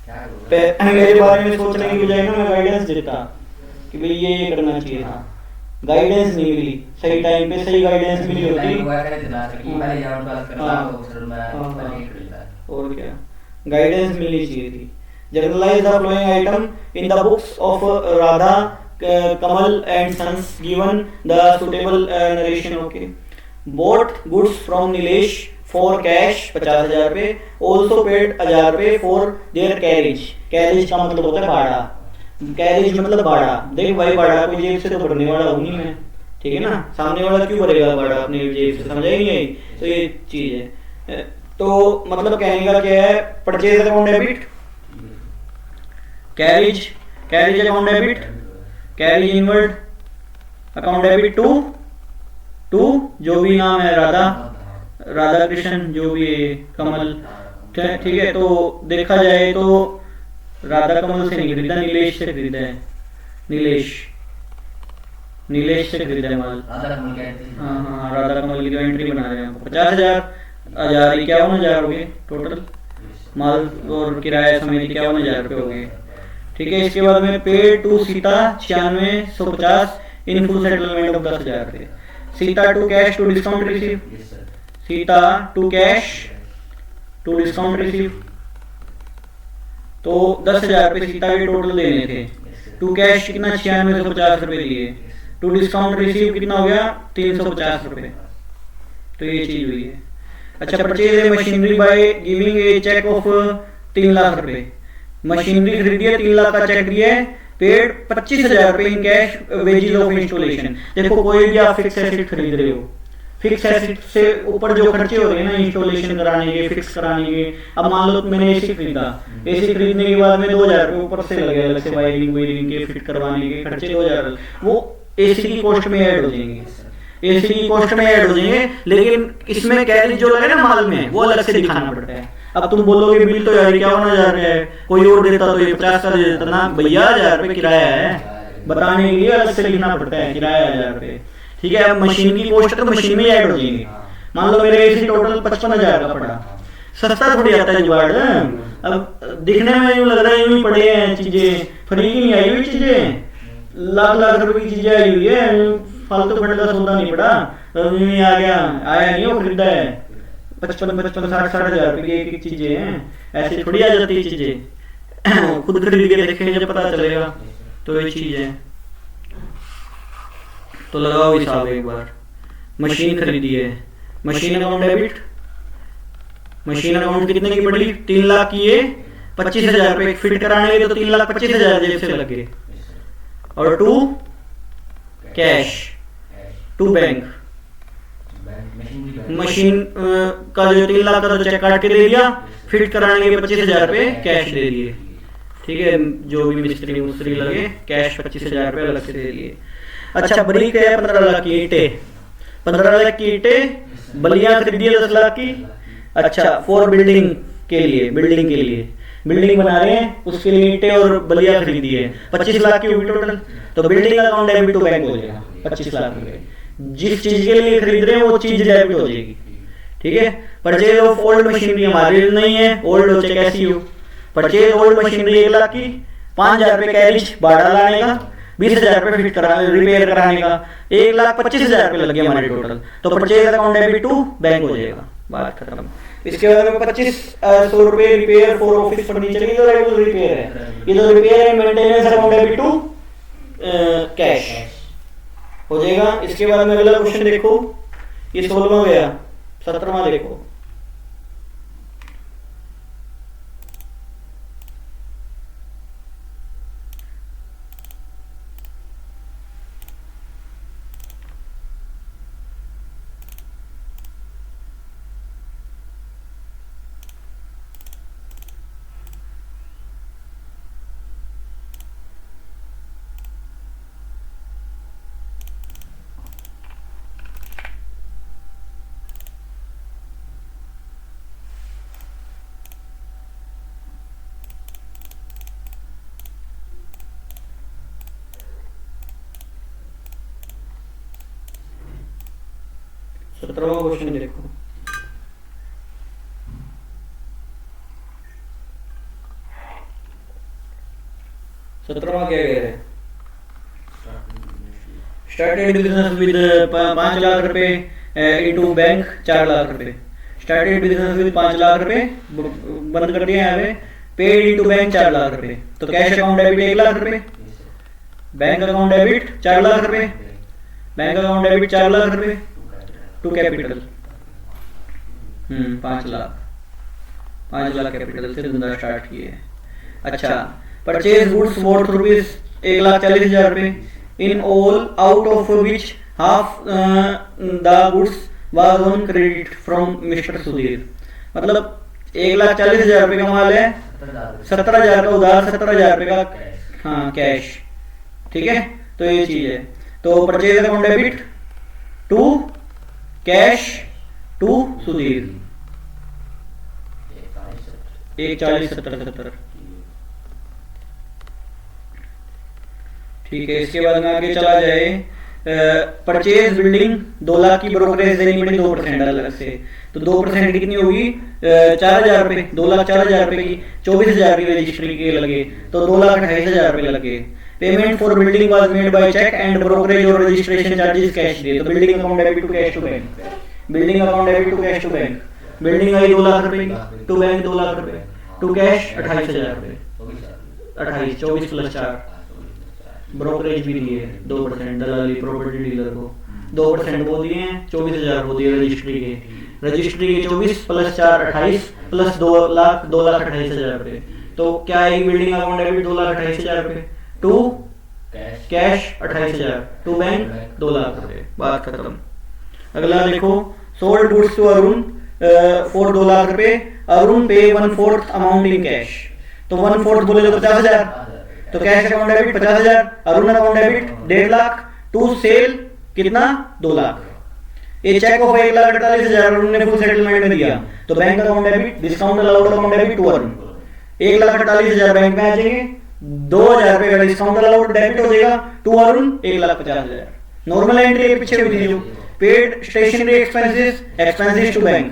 क्या करूँगा? मेरे बारे में सोचने की बजाय ना मैं गाइडेंस देता कि भाई ये करना चाहिए था। गाइडेंस नहीं मिली सही टाइम पे, सही गाइडेंस मिली होती। हुआ करे ना सर कि पहले जब बात करता तो सर मैं पहले ही कर लेता। और क्या, गाइडेंस मिलनी चाहिए थी। Journalise the following item in the books of Radha Kamal and sons given the suitable narration. Okay, bought goods from Nilesh for cash 50,000 रुपए, ऑल्सो पेड 1,000 रुपए फॉर देयर कैरेज। कैरेज का मतलब होता है भाड़ा, कैरेज मतलब भाड़ा। देख भाई, भाड़ा कोई जेब से तो भरने वाला हूँ नहीं मैं, ठीक है ना। सामने वाला क्यों भरेगा भाड़ा अपनी जेब से, समझ ही नहीं आई। तो ये चीज है। तो मतलब कहने का क्या है, purchase account debit, carriage carriage account debit, carriage inward account debit to जो भी नाम है, राधा कृष्ण जो भी है, कमल, ठीक है। तो देखा जाए तो राधा कमल से नहीं खरीदा, नीलेश से खरीदा है। नीलेश से खरीदा है माल। हाँ, राधा कमल की एंट्री बना रहे हैं। 50,000, 51,000 हो गए टोटल माल और किराया समेत 51,000 रुपये हो गए, ठीक है। इसके बाद में paid to Sita 96,150 in full settlement of 10,000 रुपये। Sita to cash to discount receive, Sita to cash to discount receive. तो 10,000 रुपये सीता के टोटल देने थे। टू कैश कितना, 96,150 रुपये दिए। टू डिस्काउंट रिसीव कितना हो गया, 350 रुपये। तो ये चीज हुई है। अच्छा, परचेज है machinery by giving a cheque of 3 lakh रुपए। मशीनरी खरीदी है, 3 लाख का चेक दिया है। पेड 25,000 रुपए in cash wages of installation. देखो, कोई भी आप फिक्स एसेट खरीद रहे हो, फिक्स एसेट से ऊपर जो खर्चे हो रहे हैं ना, इंस्टॉलेशन कराने के, फिक्स कराने के। अब मान लो मैंने एसी खरीदा, एसी खरीदने के बाद में 2,000 रुपए ऊपर से लगे, अलग से वायरिंग के फिट करवाने के खर्चे 2,000, वो एसी की कॉस्ट में ऐड हो जाएंगे, एसी की कॉस्ट में ऐड हो जाएंगे। लेकिन इसमें कैरेज जो लगे ना माल में, वो अलग से दिखाना पड़ता है। अब तुम बोलोगे बिल तो यार 51,000 है, कोई और देता तो ये 50 का दे देता ना भैया, 1,000 रुपए किराया है, बताने के लिए अलग से लिखना पड़ता है किराया 1,000 रुपए, ठीक है। अब मशीन की कॉस्ट तो मशीन में ऐड हो जाएंगे। मान लो मेरे एसी टोटल 55,000 का पड़ा, सस्ता थोड़ी आता है जुगाड़। अब दिखने में यूं लग रहा है यूं ही पड़े हैं चीजें, फ्री की नहीं आई हुई चीजें, लाख लाख रुपए की चीजें आई हुई है, फालतू फंड का सौदा नहीं पड़ा। आ गया, आया नहीं, वो खरीदा है। 55 60 हजार रुपए की एक एक चीजें हैं, ऐसे थोड़ी आ जाती है चीजें। खुद खरीद के देखेंगे जब पता चलेगा। तो ये चीज है। तो लगाओ हिसाब एक बार। मशीन खरीदी है, machine account debit, machine account कितने की पड़ी, 3 लाख की है। 25,000 रुपए फिट कराने के तो 3,25,000 जेब से लग गए। और to cash to bank, machine का जो 3 लाख का तो चेक काट के दे दिया, फिट कराने के 25,000 रुपए कैश दे दिए, ठीक है। जो भी मिस्त्री मुस्त्री लगे, कैश 25,000 रुपए अलग से दे दिए। अच्छा, ब्रिक है 15 लाख की ईंटें, 15 लाख की ईंटें, बलियां खरीदी है 10 लाख की। अच्छा, फॉर बिल्डिंग के लिए, बिल्डिंग बना रहे हैं, उसके लिए ईंटें और बलियां खरीदी है, 25 लाख की होगी टोटल। तो building account debit to bank हो जाएगा 25 लाख रुपए। जिस चीज के लिए खरीद रहे हैं वो चीज डेबिट हो जाएगी, ठीक है। परचेज ऑफ ओल्ड मशीनरी हमारे लिए नहीं है, ओल्ड हो चाहे कैसी हो। परचेज ओल्ड मशीनरी 1 लाख की, 5,000 रुपए कैरेज भाड़ा लाने का, 20,000 रुपए फिट करा रिपेयर कराने का, 1,25,000 रुपए लग गया हमारे टोटल। तो purchase account debit to bank हो जाएगा, बात खत्म। इसके बाद में 25,100 रुपए रिपेयर फॉर ऑफिस फर्नीचर की तो रेगुलर रिपेयर है, ये तो repair and maintenance account debit to cash हो जाएगा। इसके बाद में अगला क्वेश्चन देखो, ये 16वां गया, 17वां देखो। 17वां क्वेश्चन देखो। 17वां क्या कह रहे हैं? स्टार्टेड बिजनेस विद 5 लाख रुपए इनटू बैंक 4 लाख रुपए। स्टार्टेड बिजनेस विद 5 लाख रुपए बंद कर दिया यहाँ पे, पेड इनटू बैंक 4 लाख रुपए। तो कैश अकाउंट डेबिट 1 लाख रुपए, बैंक अकाउंट डेबिट 4 लाख रुपए, बैंक अकाउंट डेबिट 4 लाख रुपए to capital 5 lakh, 5 lakh capital से धंधा स्टार्ट किए। अच्छा, परचेज गुड्स वर्थ रुपीज 1,40,000 रुपए in all, out of which half the goods was on credit from mister Sudhir. मतलब 1,40,000 रुपए का माल है, 17,000 का उधार, 17,000 रुपए का हाँ कैश। ठीक है, तो ये चीज है। तो purchase account debit to cash to Sudhir 1,40,70,70। ठीक है, इसके बाद में आगे चला जाए। परचेज बिल्डिंग 2 लाख की ब्रोकरेज देनी पड़ी 2% अलग से। तो 2% कितनी होगी? 4,000 रुपए, 2,04,000 रुपए की, 24,000 की रजिस्ट्री के लगे, तो 2,28,000 रुपए लगे। Payment for building was made by cheque and brokerage और रजिस्ट्रेशन चार्जेस कैश दिए। तो building account debit to cash to bank, building account debit to cash to bank. Building आई 2 लाख रुपए की, टू बैंक 2 लाख रुपए, टू कैश 28,000 रुपए, 28, 24 plus 4। Brokerage भी दिए 2%, दलाली प्रॉपर्टी डीलर को 2% वो दिए हैं, 24,000 वो दिए रजिस्ट्री के, रजिस्ट्री के 24 प्लस 4 28 प्लस 2,28,000 रुपए। तो क्या है? बिल्डिंग अकाउंट डेबिट 2,28,000 रुपए to cash 28,000 to bank 2 lakh रुपए। बात खत्म। अगला देखो, sold goods to Arun for 2 lakh रुपए, अरुण पे 1/4 अमाउंट इन कैश। तो 1/4 बोले तो 50,000, तो cash account debit 50,000, Arun account debit 1.5 lakh to sale कितना? 2 लाख। ये चेक ऑफ 1,48,000 अरुण ने फुल सेटलमेंट में दिया, तो bank account debit, discount allowed account debit to Arun 1,48,000 bank में आ जाएंगे, 2,000 रुपए का डिस्काउंट अलाउड डेबिट हो जाएगा टू अरुण 1,50,000। नॉर्मल एंट्री पीछे हुई थी जो paid stationery expenses to bank,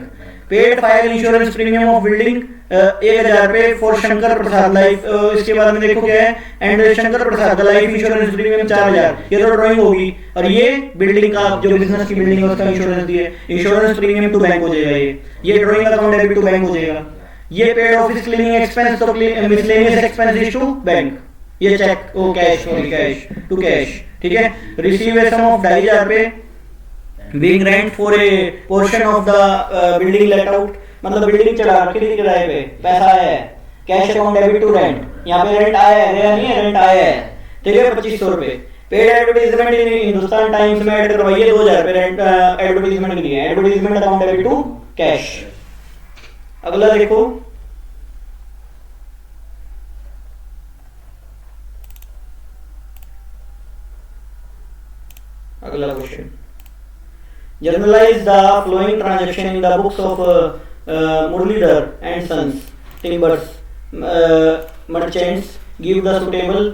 paid fire insurance premium of building 1,000 रुपए फॉर शंकर प्रसाद लाइफ। इसके बाद में देखो क्या है, and Shankar Prasad life insurance premium 4,000। ये तो ड्राइंग होगी, और ये बिल्डिंग का जो बिजनेस की बिल्डिंग है उसका इंश्योरेंस दिए, इंश्योरेंस प्रीमियम टू बैंक हो जाएगा। ये drawing account debit to bank हो जाएगा। ये पेड ऑफिस क्लीनिंग एक्सपेंस तो मिसलेनियस एक्सपेंसेस टू बैंक, ये चेक ओ कैश कैश टू कैश। ठीक है, रिसीव ए सम ऑफ 2,500 रुपए being rent for a portion of the building let out. मतलब बिल्डिंग चढ़ा रखी थी किराए पे, पैसा आया है, cash account debit to rent, यहाँ पे रेंट आया है, नहीं है रेंट आया है। ठीक है, 2,500 रुपए। Paid advertisement in Hindustan Times में ऐड करवाइए 2,000 रुपए रेंट एडवर्टाइजमेंट के लिए, advertisement account debit to cash. अगला देखो, अगला question, journalise the following transaction in the books of Muralidhar and sons timbers merchants, give the suitable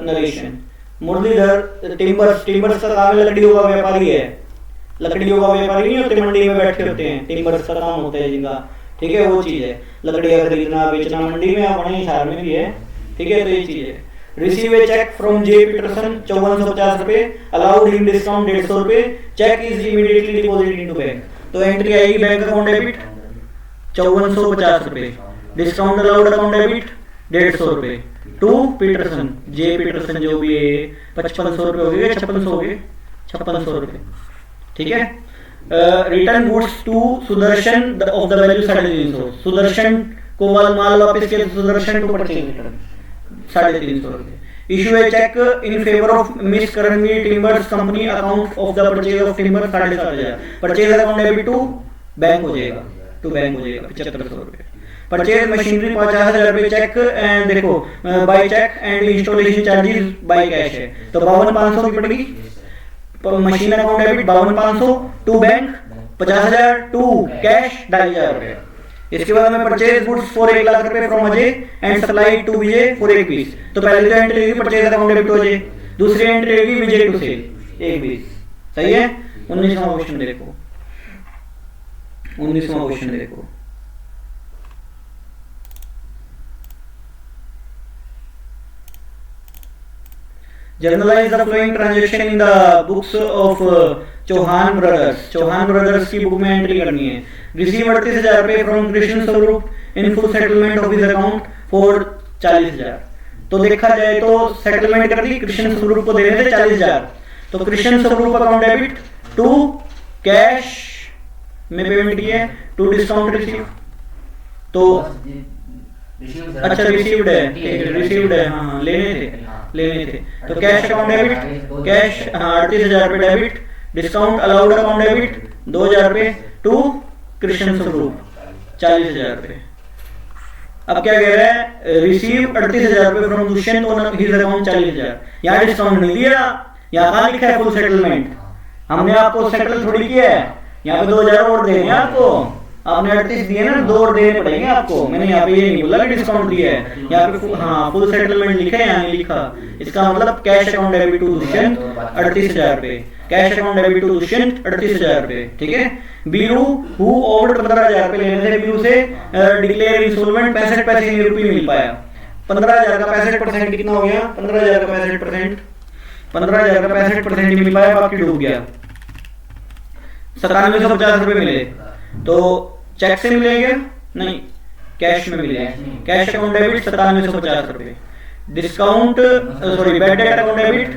narration. Muralidhar timbers का काम है, लकड़ियों का व्यापारी है, लकड़ियों का व्यापारी नहीं होते, मंडी में बैठे होते हैं, टिम्बर्स का काम होता है जिनका। ठीक है, वो चीज है, लकड़ियां खरीदना बेचना मंडी में, अपने शहर में भी है। ठीक है, तो ये चीज है। Receive a cheque from J Peterson 5450 रुपए, अलाउड इन डिस्काउंट 150 रुपए, cheque is immediately deposit into bank. तो एंट्री आएगी बैंक अकाउंट डेबिट 5450 रुपए, डिस्काउंट अलाउड अकाउंट डेबिट 150 रुपए टू पीटरसन, जे पीटरसन जो भी है 5500 रुपए हो गए, 5600 हो गए, 5600 रुपए। ठीक है, return goods to Sudarshan of the value 350। Sudarshan को माल वापस किया, सुदर्शन टू परचेज रिटर्न 350 रुपए। Issue a cheque in favour of miss करंगी timbers company account of the purchase of timber 7,500। Purchase account debit to bank हो जाएगा, टू बैंक हो जाएगा 7500 रुपए। परचेज मशीनरी 50,000 रुपए चेक एंड देखो by cheque and installation charges by cash है, तो 52,500 की पड़ेगी। Machine account debit 52,500 to bank 50,000 to cash 2,500 रुपए। इसके बाद में परचेज गुड्स फॉर 1 लाख रुपए from Ajay and supply to Vijay for 1 piece. तो पहले तो एंट्री होगी purchase account debit to Ajay, दूसरी एंट्री होगी विजय टू सेल 1 पीस। सही है। 19वां क्वेश्चन देखो, 19वां क्वेश्चन देखो, journalise the following transaction in the books of Chauhan brothers. Chauhan brothers की बुक में एंट्री करनी है। रिसीव 38,000 रुपए from Krishna Swaroop in full settlement of his account for 40,000। तो देखा जाए तो सेटलमेंट कर दी, कृष्ण स्वरूप को देने थे 40,000, तो कृष्ण स्वरूप अकाउंट डेबिट टू कैश में पेमेंट किया है, टू डिस्काउंट रिसीव। तो अच्छा रिसीव्ड है, ठीक है रिसीव्ड है, हाँ लेने थे तो कैश अकाउंट डेबिट, कैश हाँ 38,000 रुपए debit, discount allowed account debit 2,000 रुपए टू कृष्ण स्वरूप 40,000 रुपए। अब क्या कह रहा है, रिसीव 38,000 रुपए from Dushyant on his account 40,000। यहाँ डिस्काउंट नहीं दिया, यहाँ कहाँ लिखा है फुल सेटलमेंट, हमने आपको सेटल थोड़ी किया है, यहाँ पे 2,000 और देने आपको, आपने 38 दिए ना, 2 और देने पड़ेंगे आपको। मैंने यहाँ पे ये नहीं बोला कि डिस्काउंट दिया है, यहाँ पे हाँ फुल सेटलमेंट लिखा है, यहाँ नहीं लिखा। इसका मतलब cash account debit to Dushyant 38,000 रुपए, cash account debit to Dushyant 38,000 रुपए, ठीक है। बीरू हु ओवर्ड 15,000 रुपए लेने थे बीरू से, डिक्लेयर इंस्टॉलमेंट 65 पैसे नहीं रुपये मिल पाया। 15,000 का 65% कितना हो गया, 15,000 का 65%, 15,000 का 65% नहीं मिल पाया, बाकी डूब गया। 9750 रुपए मिले, तो चेक से मिलेगा नहीं कैश में मिलेगा, कैश अकाउंट डेबिट 9750 रुपए, discount sorry bad debt account debit,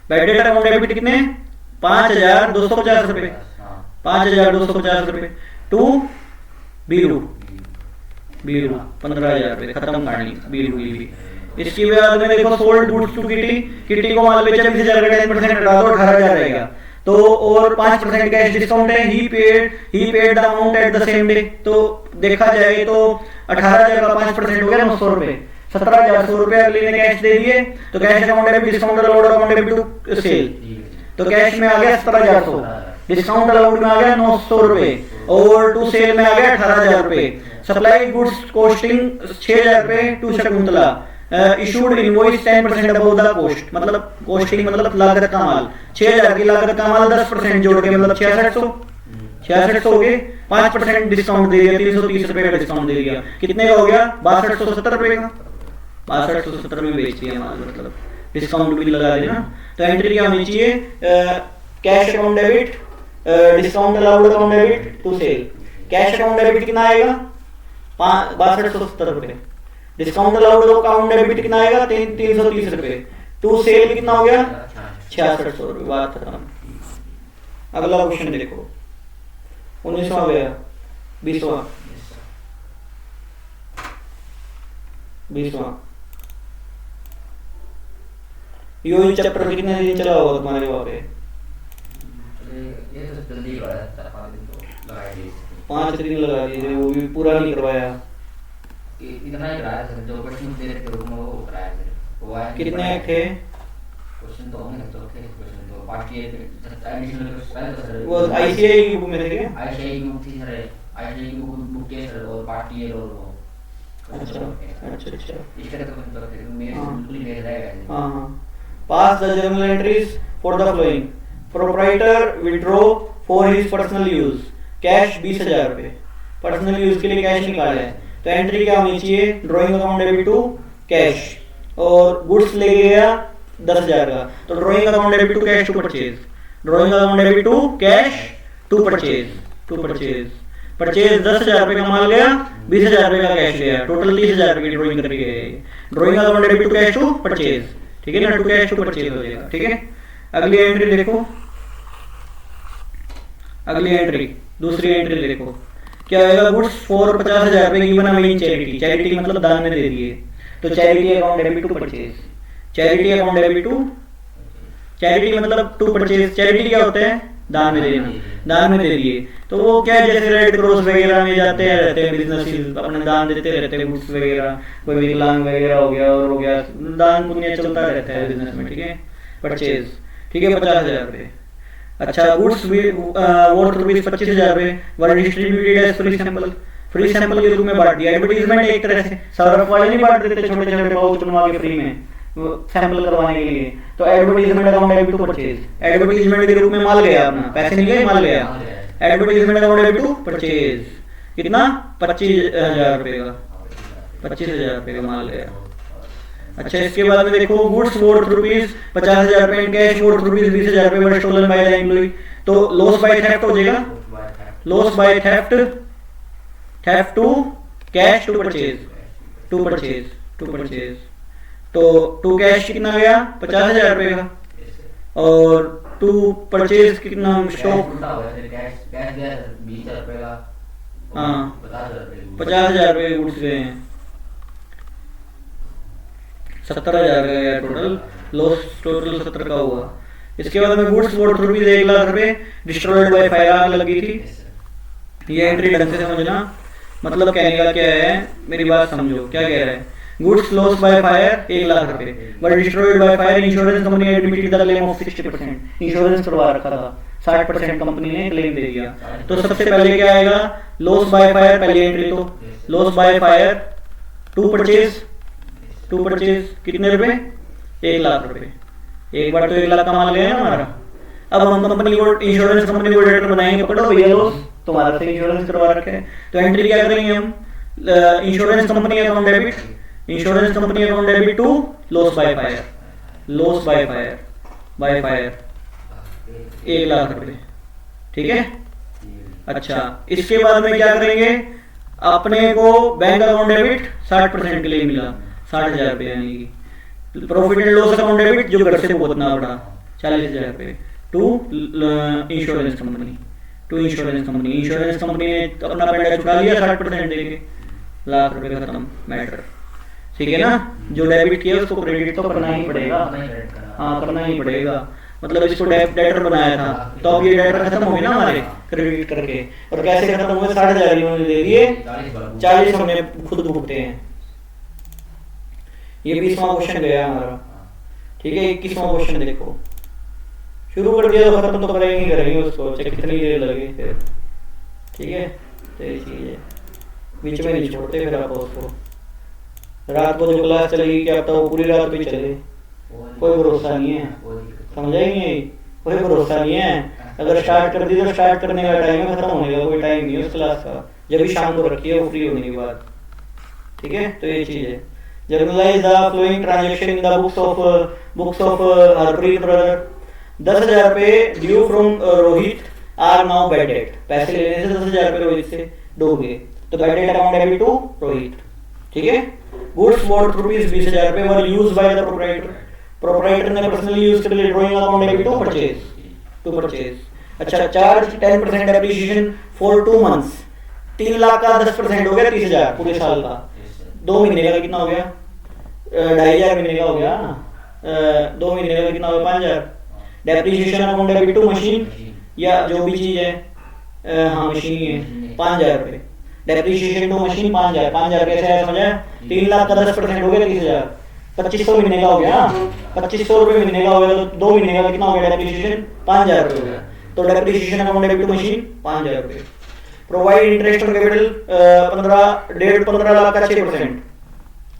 bad debt account debit कितने 5,250 रुपए, 5,250 रुपए टू बीरू, बीरू 15,000 रुपए, खत्म कहानी बीरू की भी। इसके बाद में देखो sold goods to Kitty, Kitty को माल बेचा 20,000 का 10% हटा दो 18,000 रहेगा, तो और 5% कैश डिस्काउंट है, he paid the amount at the same day. तो देखा जाए तो 18,000 का 5% हो गया 900 रुपए, 17,100 रुपए अगले ने कैश दे दिए, तो cash account debit discount allowed account debit to sale, तो कैश में आ गया 17,100, डिस्काउंट अलाउड में आ गया 900 रुपए और टू सेल में आ गया 18,000 रुपए। सप्लाई गुड्स कॉस्टिंग 6,000 रुपए to Shakuntala, issued invoice 10% above the cost, मतलब कॉस्टिंग मतलब लागत का माल, 6,000 की लागत का माल 10% जोड़ के मतलब 6600 हो गए, 5% डिस्काउंट दे दिया, 330 रुपए का डिस्काउंट दे दिया, कितने का हो गया 6270 रुपए का, 6270 में बेच दिया माल, मतलब डिस्काउंट भी लगा देना। तो एंट्री क्या होनी चाहिए, cash account debit, discount allowed account debit to sale. Cash account debit कितना आएगा 6270 रुपए, डिस्काउंट अलाउड अकाउंट डेबिट कितना आएगा 330 रुपए, टू सेल कितना हो गया 6600 रुपए, बात खत्म। अगला क्वेश्चन देखो 19वां गया, 20वां 20वां। यो चैप्टर कितने दिन चला होगा तुम्हारे वहाँ पे, ये तो जल्दी हो रहा है, 5 दिन लगा दिए, वो भी पूरा नहीं करवाया, इतना ही कराया सर, जो क्वेश्चन दे रहे थे वो कराया सर, वो आया कितने थे क्वेश्चन, तो हमने तो थे क्वेश्चन, तो बाकी एडिशनल क्वेश्चन सर वो आईसीआई की बुक में थे क्या, आईसीआई की बुक थी सर, आईसीआई की बुक के सर, और पार्टी और वो अच्छा इसके तो मेरे बिल्कुल मेरे रहेगा। हाँ pass the journal entries for the following, proprietor withdraw for his personal use, cash 20,000 रुपए, पर्सनल यूज के लिए कैश निकाला है, तो एंट्री क्या होनी चाहिए, drawing account debit to cash, और गुड्स ले गया 10,000 का, तो drawing account debit to cash to purchase, drawing account debit to cash to purchase, purchase 10,000 रुपए का माल गया, 20,000 रुपए का कैश गया, टोटल 30,000 रुपए की ड्राइंग करके गए, drawing account debit to cash to purchase, ठीक है ना, टू कैश टू परचेज हो जाएगा, ठीक है। अगली एंट्री देखो, अगली एंट्री दूसरी एंट्री देखो क्या होगा, गुड्स फॉर 50,000 रुपए गिवन अवे चैरिटी, चैरिटी मतलब दान में दे दिए, तो charity account debit to purchase, charity account debit to, charity मतलब टू परचेज, चैरिटी क्या होता है दान में देना, दान में दे दिए, तो वो क्या है जैसे रेड क्रॉस वगैरह में जाते रहते हैं बिजनेस, अपने दान देते रहते हैं, गुड्स वगैरह, कोई विकलांग वगैरह हो गया और हो गया, दान पुण्य चलता रहता है बिजनेस में, ठीक है। परचेज ठीक है 50,000 रुपए, अच्छा गुड्स वर्थ रुपीज 25,000 रुपए were distributed as free sample के रूप में बांट दिया, एडवर्टाइजमेंट एक तरह से सौरभ वाले नहीं बांट देते छोटे छोटे पाउच बनवा के फ्री में सैंपल करवाने के लिए, तो advertisement account debit to purchase, advertisement के रूप में माल गया अपना, पैसे नहीं गए माल गया, advertisement account debit to purchase कितना 25,000 रुपये का, 25,000 रुपये का माल गया। अच्छा इसके बाद में देखो गुड्स वर्थ रुपीज 50,000 रुपये, कैश वर्थ रुपीज 20,000 रुपये स्टोलन बाय द एम्प्लॉय, तो लॉस बाय थेफ्ट हो जाएगा, loss by theft, theft to cash to purchase, to purchase, to purchase, तो टू कैश कितना गया 50,000 रुपये का, और टू परचेज कितना स्टॉक, हाँ 50,000 रुपये के गुड्स गए हैं, 70,000 का गया टोटल, लॉस टोटल 70 का हुआ। इसके बाद में गुड्स वर्थ रुपीज 1,00,000 रुपये डिस्ट्रॉयड बाय फायर, आग लगी थी। ये एंट्री ढंग से समझना, मतलब कहने का क्या है, मेरी बात समझो क्या कह रहा है। गुड्स लॉस बाय फायर 1,00,000 रुपये, but destroyed by fire, insurance company admitted the claim of 60%, insurance करवा रखा था, 60% कंपनी ने क्लेम दे दिया। तो सबसे पहले क्या आएगा, लॉस बाय फायर, पहली एंट्री तो loss by fire, to purchase, to purchase कितने रुपए 1,00,000 रुपए, एक बार तो 1,00,000 का माल गया ना हमारा। अब हम कंपनी को, इंश्योरेंस कंपनी को डेटर बनाएंगे, पकड़ो भैया लॉस तुम्हारा से इंश्योरेंस करवा रखे हैं, तो एंट्री क्या करेंगे हम, insurance company account debit, insurance company account debit to loss by fire, loss by fire, by fire 1,00,000 रुपए, ठीक है। अच्छा इसके बाद में क्या करेंगे, अपने को बैंक अकाउंट डेबिट 60% के लिए मिला 60,000 रुपये, यानी कि profit and loss account debit जो घर से भुगतना पड़ा 40,000 रुपये, to insurance company, to insurance company, insurance company ने अपना पैसा छुड़ा लिया 60% देके, लाख रुपए खत्म मैटर, ठीक है ना। जो डेबिट किया उसको क्रेडिट तो करना ही पड़ेगा, हाँ करना ही पड़ेगा, मतलब इसको डेटर बनाया था, तो अब ये डेटर खत्म हो गए ना हमारे क्रेडिट करके, और कैसे खत्म हुए 60,000 इन्होंने दे दिए, 40 हमने खुद भुगते हैं। ये 20वां क्वेश्चन गया हमारा, ठीक है। 21वां क्वेश्चन देखो, शुरू कर दिया तो खत्म तो करेंगे उसको, चाहे कितनी देर लगे फिर, ठीक है। तो ये चीज है, बीच में नहीं छोड़ते फिर आप उसको, रात को जो क्लास चलेगी क्या पता वो पूरी रात भी चले, कोई भरोसा नहीं है, समझाएंगे कोई भरोसा नहीं है। अगर स्टार्ट कर दी तो स्टार्ट करने का टाइम है, खत्म होने का कोई टाइम नहीं है उस क्लास का, जब भी शाम को रखी है वो फ्री होने के बाद, ठीक है। तो ये चीज है, journalise the following transaction in the books of Harpreet brother, 10,000 रुपए due from Rohit are now bad debt, पैसे लेने से 10,000 रुपए रोहित से डूब गए, तो bad debt account debit to Rohit, ठीक है। गुड्स वर्थ रुपीज 20,000 रुपए were used by the proprietor, proprietor ने पर्सनली यूज कर लिया, ड्राइंग account debit to purchase, to परचेज। अच्छा चार्ज 10% डेप्रिसिएशन फॉर 2 मंथ्स, 3,00,000 का 10% हो गया 30,000 पूरे साल का, 2 महीने का कितना हो गया, 2,500 महीने का हो गया, 2 महीने का कितना हो गया 5,000। Depreciation account debit to machine या जो भी चीज है, हाँ मशीन ही है, 5,000 रुपए, डेप्रिसिएशन टू मशीन 5,000, 5,000 कैसे आया समझा, 3,00,000 का 10% हो गया 30,000, 2,500 महीने का हो गया, 2,500 रुपए महीने का हो गया, तो 2 महीने का कितना हो गया डेप्रिसिएशन 5,000 रुपए हो गया, तो depreciation account debit to machine 5,000 रुपए। Provide interest on capital 15 lakh का 6%,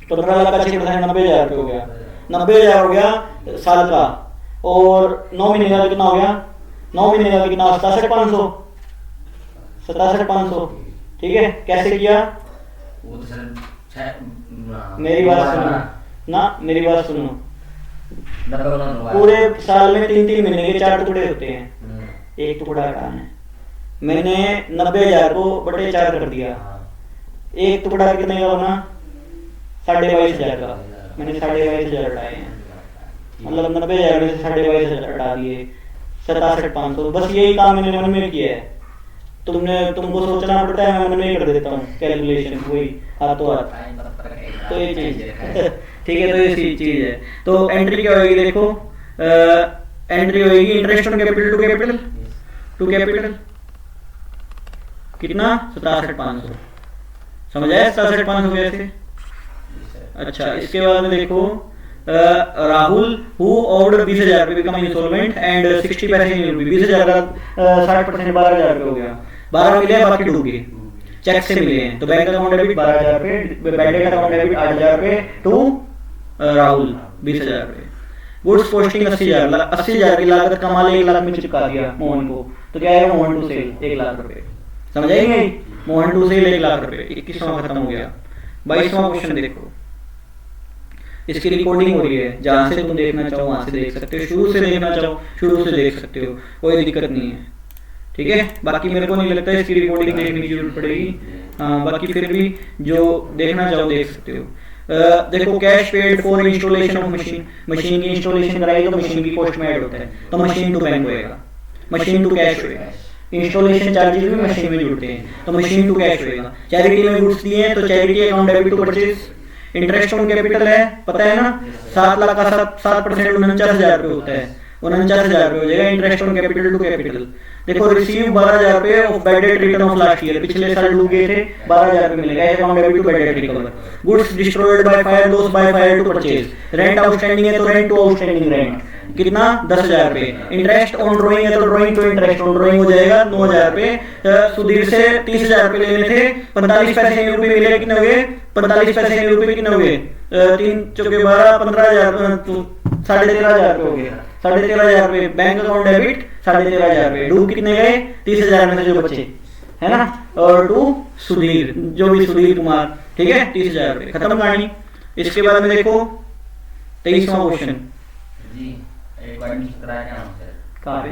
15 लाख का 6% 90,000 रुपए हो गया, 90,000 हो गया साल का, और 9 महीने का कितना हो गया, 9 महीने का कितना 67,500, 67,500, ठीक है। कैसे किया, वो तो सर मेरी बात सुनो ना, मेरी बात सुनो, पूरे साल में 3-3 महीने के 4 टुकड़े होते हैं, एक टुकड़ा हटाना है, मैंने 90,000 को बटे 4 कर दिया, एक टुकड़ा कितने का होना 22,500 का, मैंने 22,500 हटाए हैं, मतलब 90,000 में से 22,500 हटा दिए, 67,500, बस यही काम मैंने मन में किया है। तुमको सोचना पड़ता है, मैं मन में ही कर देता हूँ कैलकुलेशन, वही हाथों हाथ, तो ये चीज ठीक है। तो ये चीज है, तो एंट्री क्या होगी देखो, एंट्री होगी interest on capital to capital, to capital कितना 67,500, समझ आया 67,500 कैसे। अच्छा इसके बाद में देखो, राहुल हु ऑर्डर 20,000 रुपए बिकम इंसॉल्वेंट एंड 60 पैसे इन रुपए, 20,000 का 60% 12,000 रुपए हो गया, 12 मिले बाकी डूब गए, चेक से मिले हैं, तो बैंक अकाउंट डेबिट 12,000 रुपए, बैंक अकाउंट डेबिट 8,000 रुपए टू राहुल 20,000 रुपए। गुड्स पोस्टिंग 80,000 की लागत का माल 1 लाख में चिपका दिया मोहन को, तो क्या है मोहन टू सेल 1 लाख रुपए, समझ आई नहीं? मोहन टू सेल 1 लाख रुपए, 21वां खत्म हो गया। 22वां क्वेश्चन देखो, इसकी रिकॉर्डिंग हो रही है, जहां से तुम देखना चाहो वहां से देख सकते हो, शुरू से देखना चाहो शुरू से देख सकते हो, कोई दिक्कत नहीं है, ठीक है। बाकी मेरे को नहीं लगता इसकी रिकॉर्डिंग देखने की जरूरत पड़ेगी, हाँ बाकी फिर भी जो देखना चाहो देख सकते हो। देखो cash paid for installation of machine, machine की इंस्टॉलेशन कराई तो मशीन की कॉस्ट में ऐड होता है, तो मशीन टू बैंक होएगा, मशीन टू कैश होएगा। इंस्टॉलेशन चार्जेस भी मशीन में जुड़ते हैं, तो मशीन टू कैश होएगा। चैरिटी में गुड्स दिए हैं तो charity account debit to purchase. Interest on capital है, पता है ना, 7 लाख का 7% 49,000 रुपये होता है, 49,000 रुपये हो जाएगा interest on capital to capital. देखो रिसीव 12,000 रुपये of bad debt return of last year, पिछले साल डूब गए थे, 12,000 रुपये मिलेगा account debit to bad debt recover. Goods destroyed by fire, loss by fire to purchase. Rent outstanding है तो रेंट टू आउटस्टैंडिंग रेंट कितना 10,000 रुपये। इंटरेस्ट ऑन ड्रॉइंग है तो drawing to interest on drawing हो जाएगा 9,000 रुपये। सुधीर से 30,000 रुपये लेने थे, 45 पैसे इन रुपये मिले, कितने हुए 45 पैसे इन रुपये कितने हुए 3 चौके 12, 15,000 13,500 रुपये हो गए, 13,500 रुपये बैंक अकाउंट डेबिट, 13,500 रुपये। डू कितने गए 30,000 में से जो बचे है ना, और टू सुधीर जो भी सुधीर कुमार, ठीक है 30,000 रुपये, खत्म कहानी। इसके बाद में देखो 23वां क्वेश्चन जी, एक बार मिस कराया क्या नाम से कहाँ पे?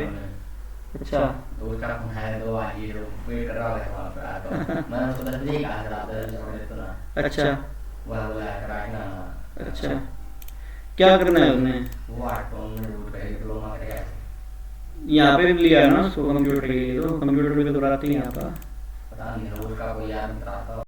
अच्छा तो उसका फोन है, तो आज ये वेट कर रहा है वहां पे आया, तो मैंने उसको 10 बजे कहा था, 10 बजे तो ना अच्छा वह बोला कराया ना। अच्छा क्या करना है उसमें? वो 8 में रूट पे डिप्लोमा करेगा, यहाँ पे लिया है ना उसको कंप्यूटर के लिए, तो कंप्यूटर पे तो कराते ही यहाँ पर। पता नहीं रोज का कोई यार मित्र आता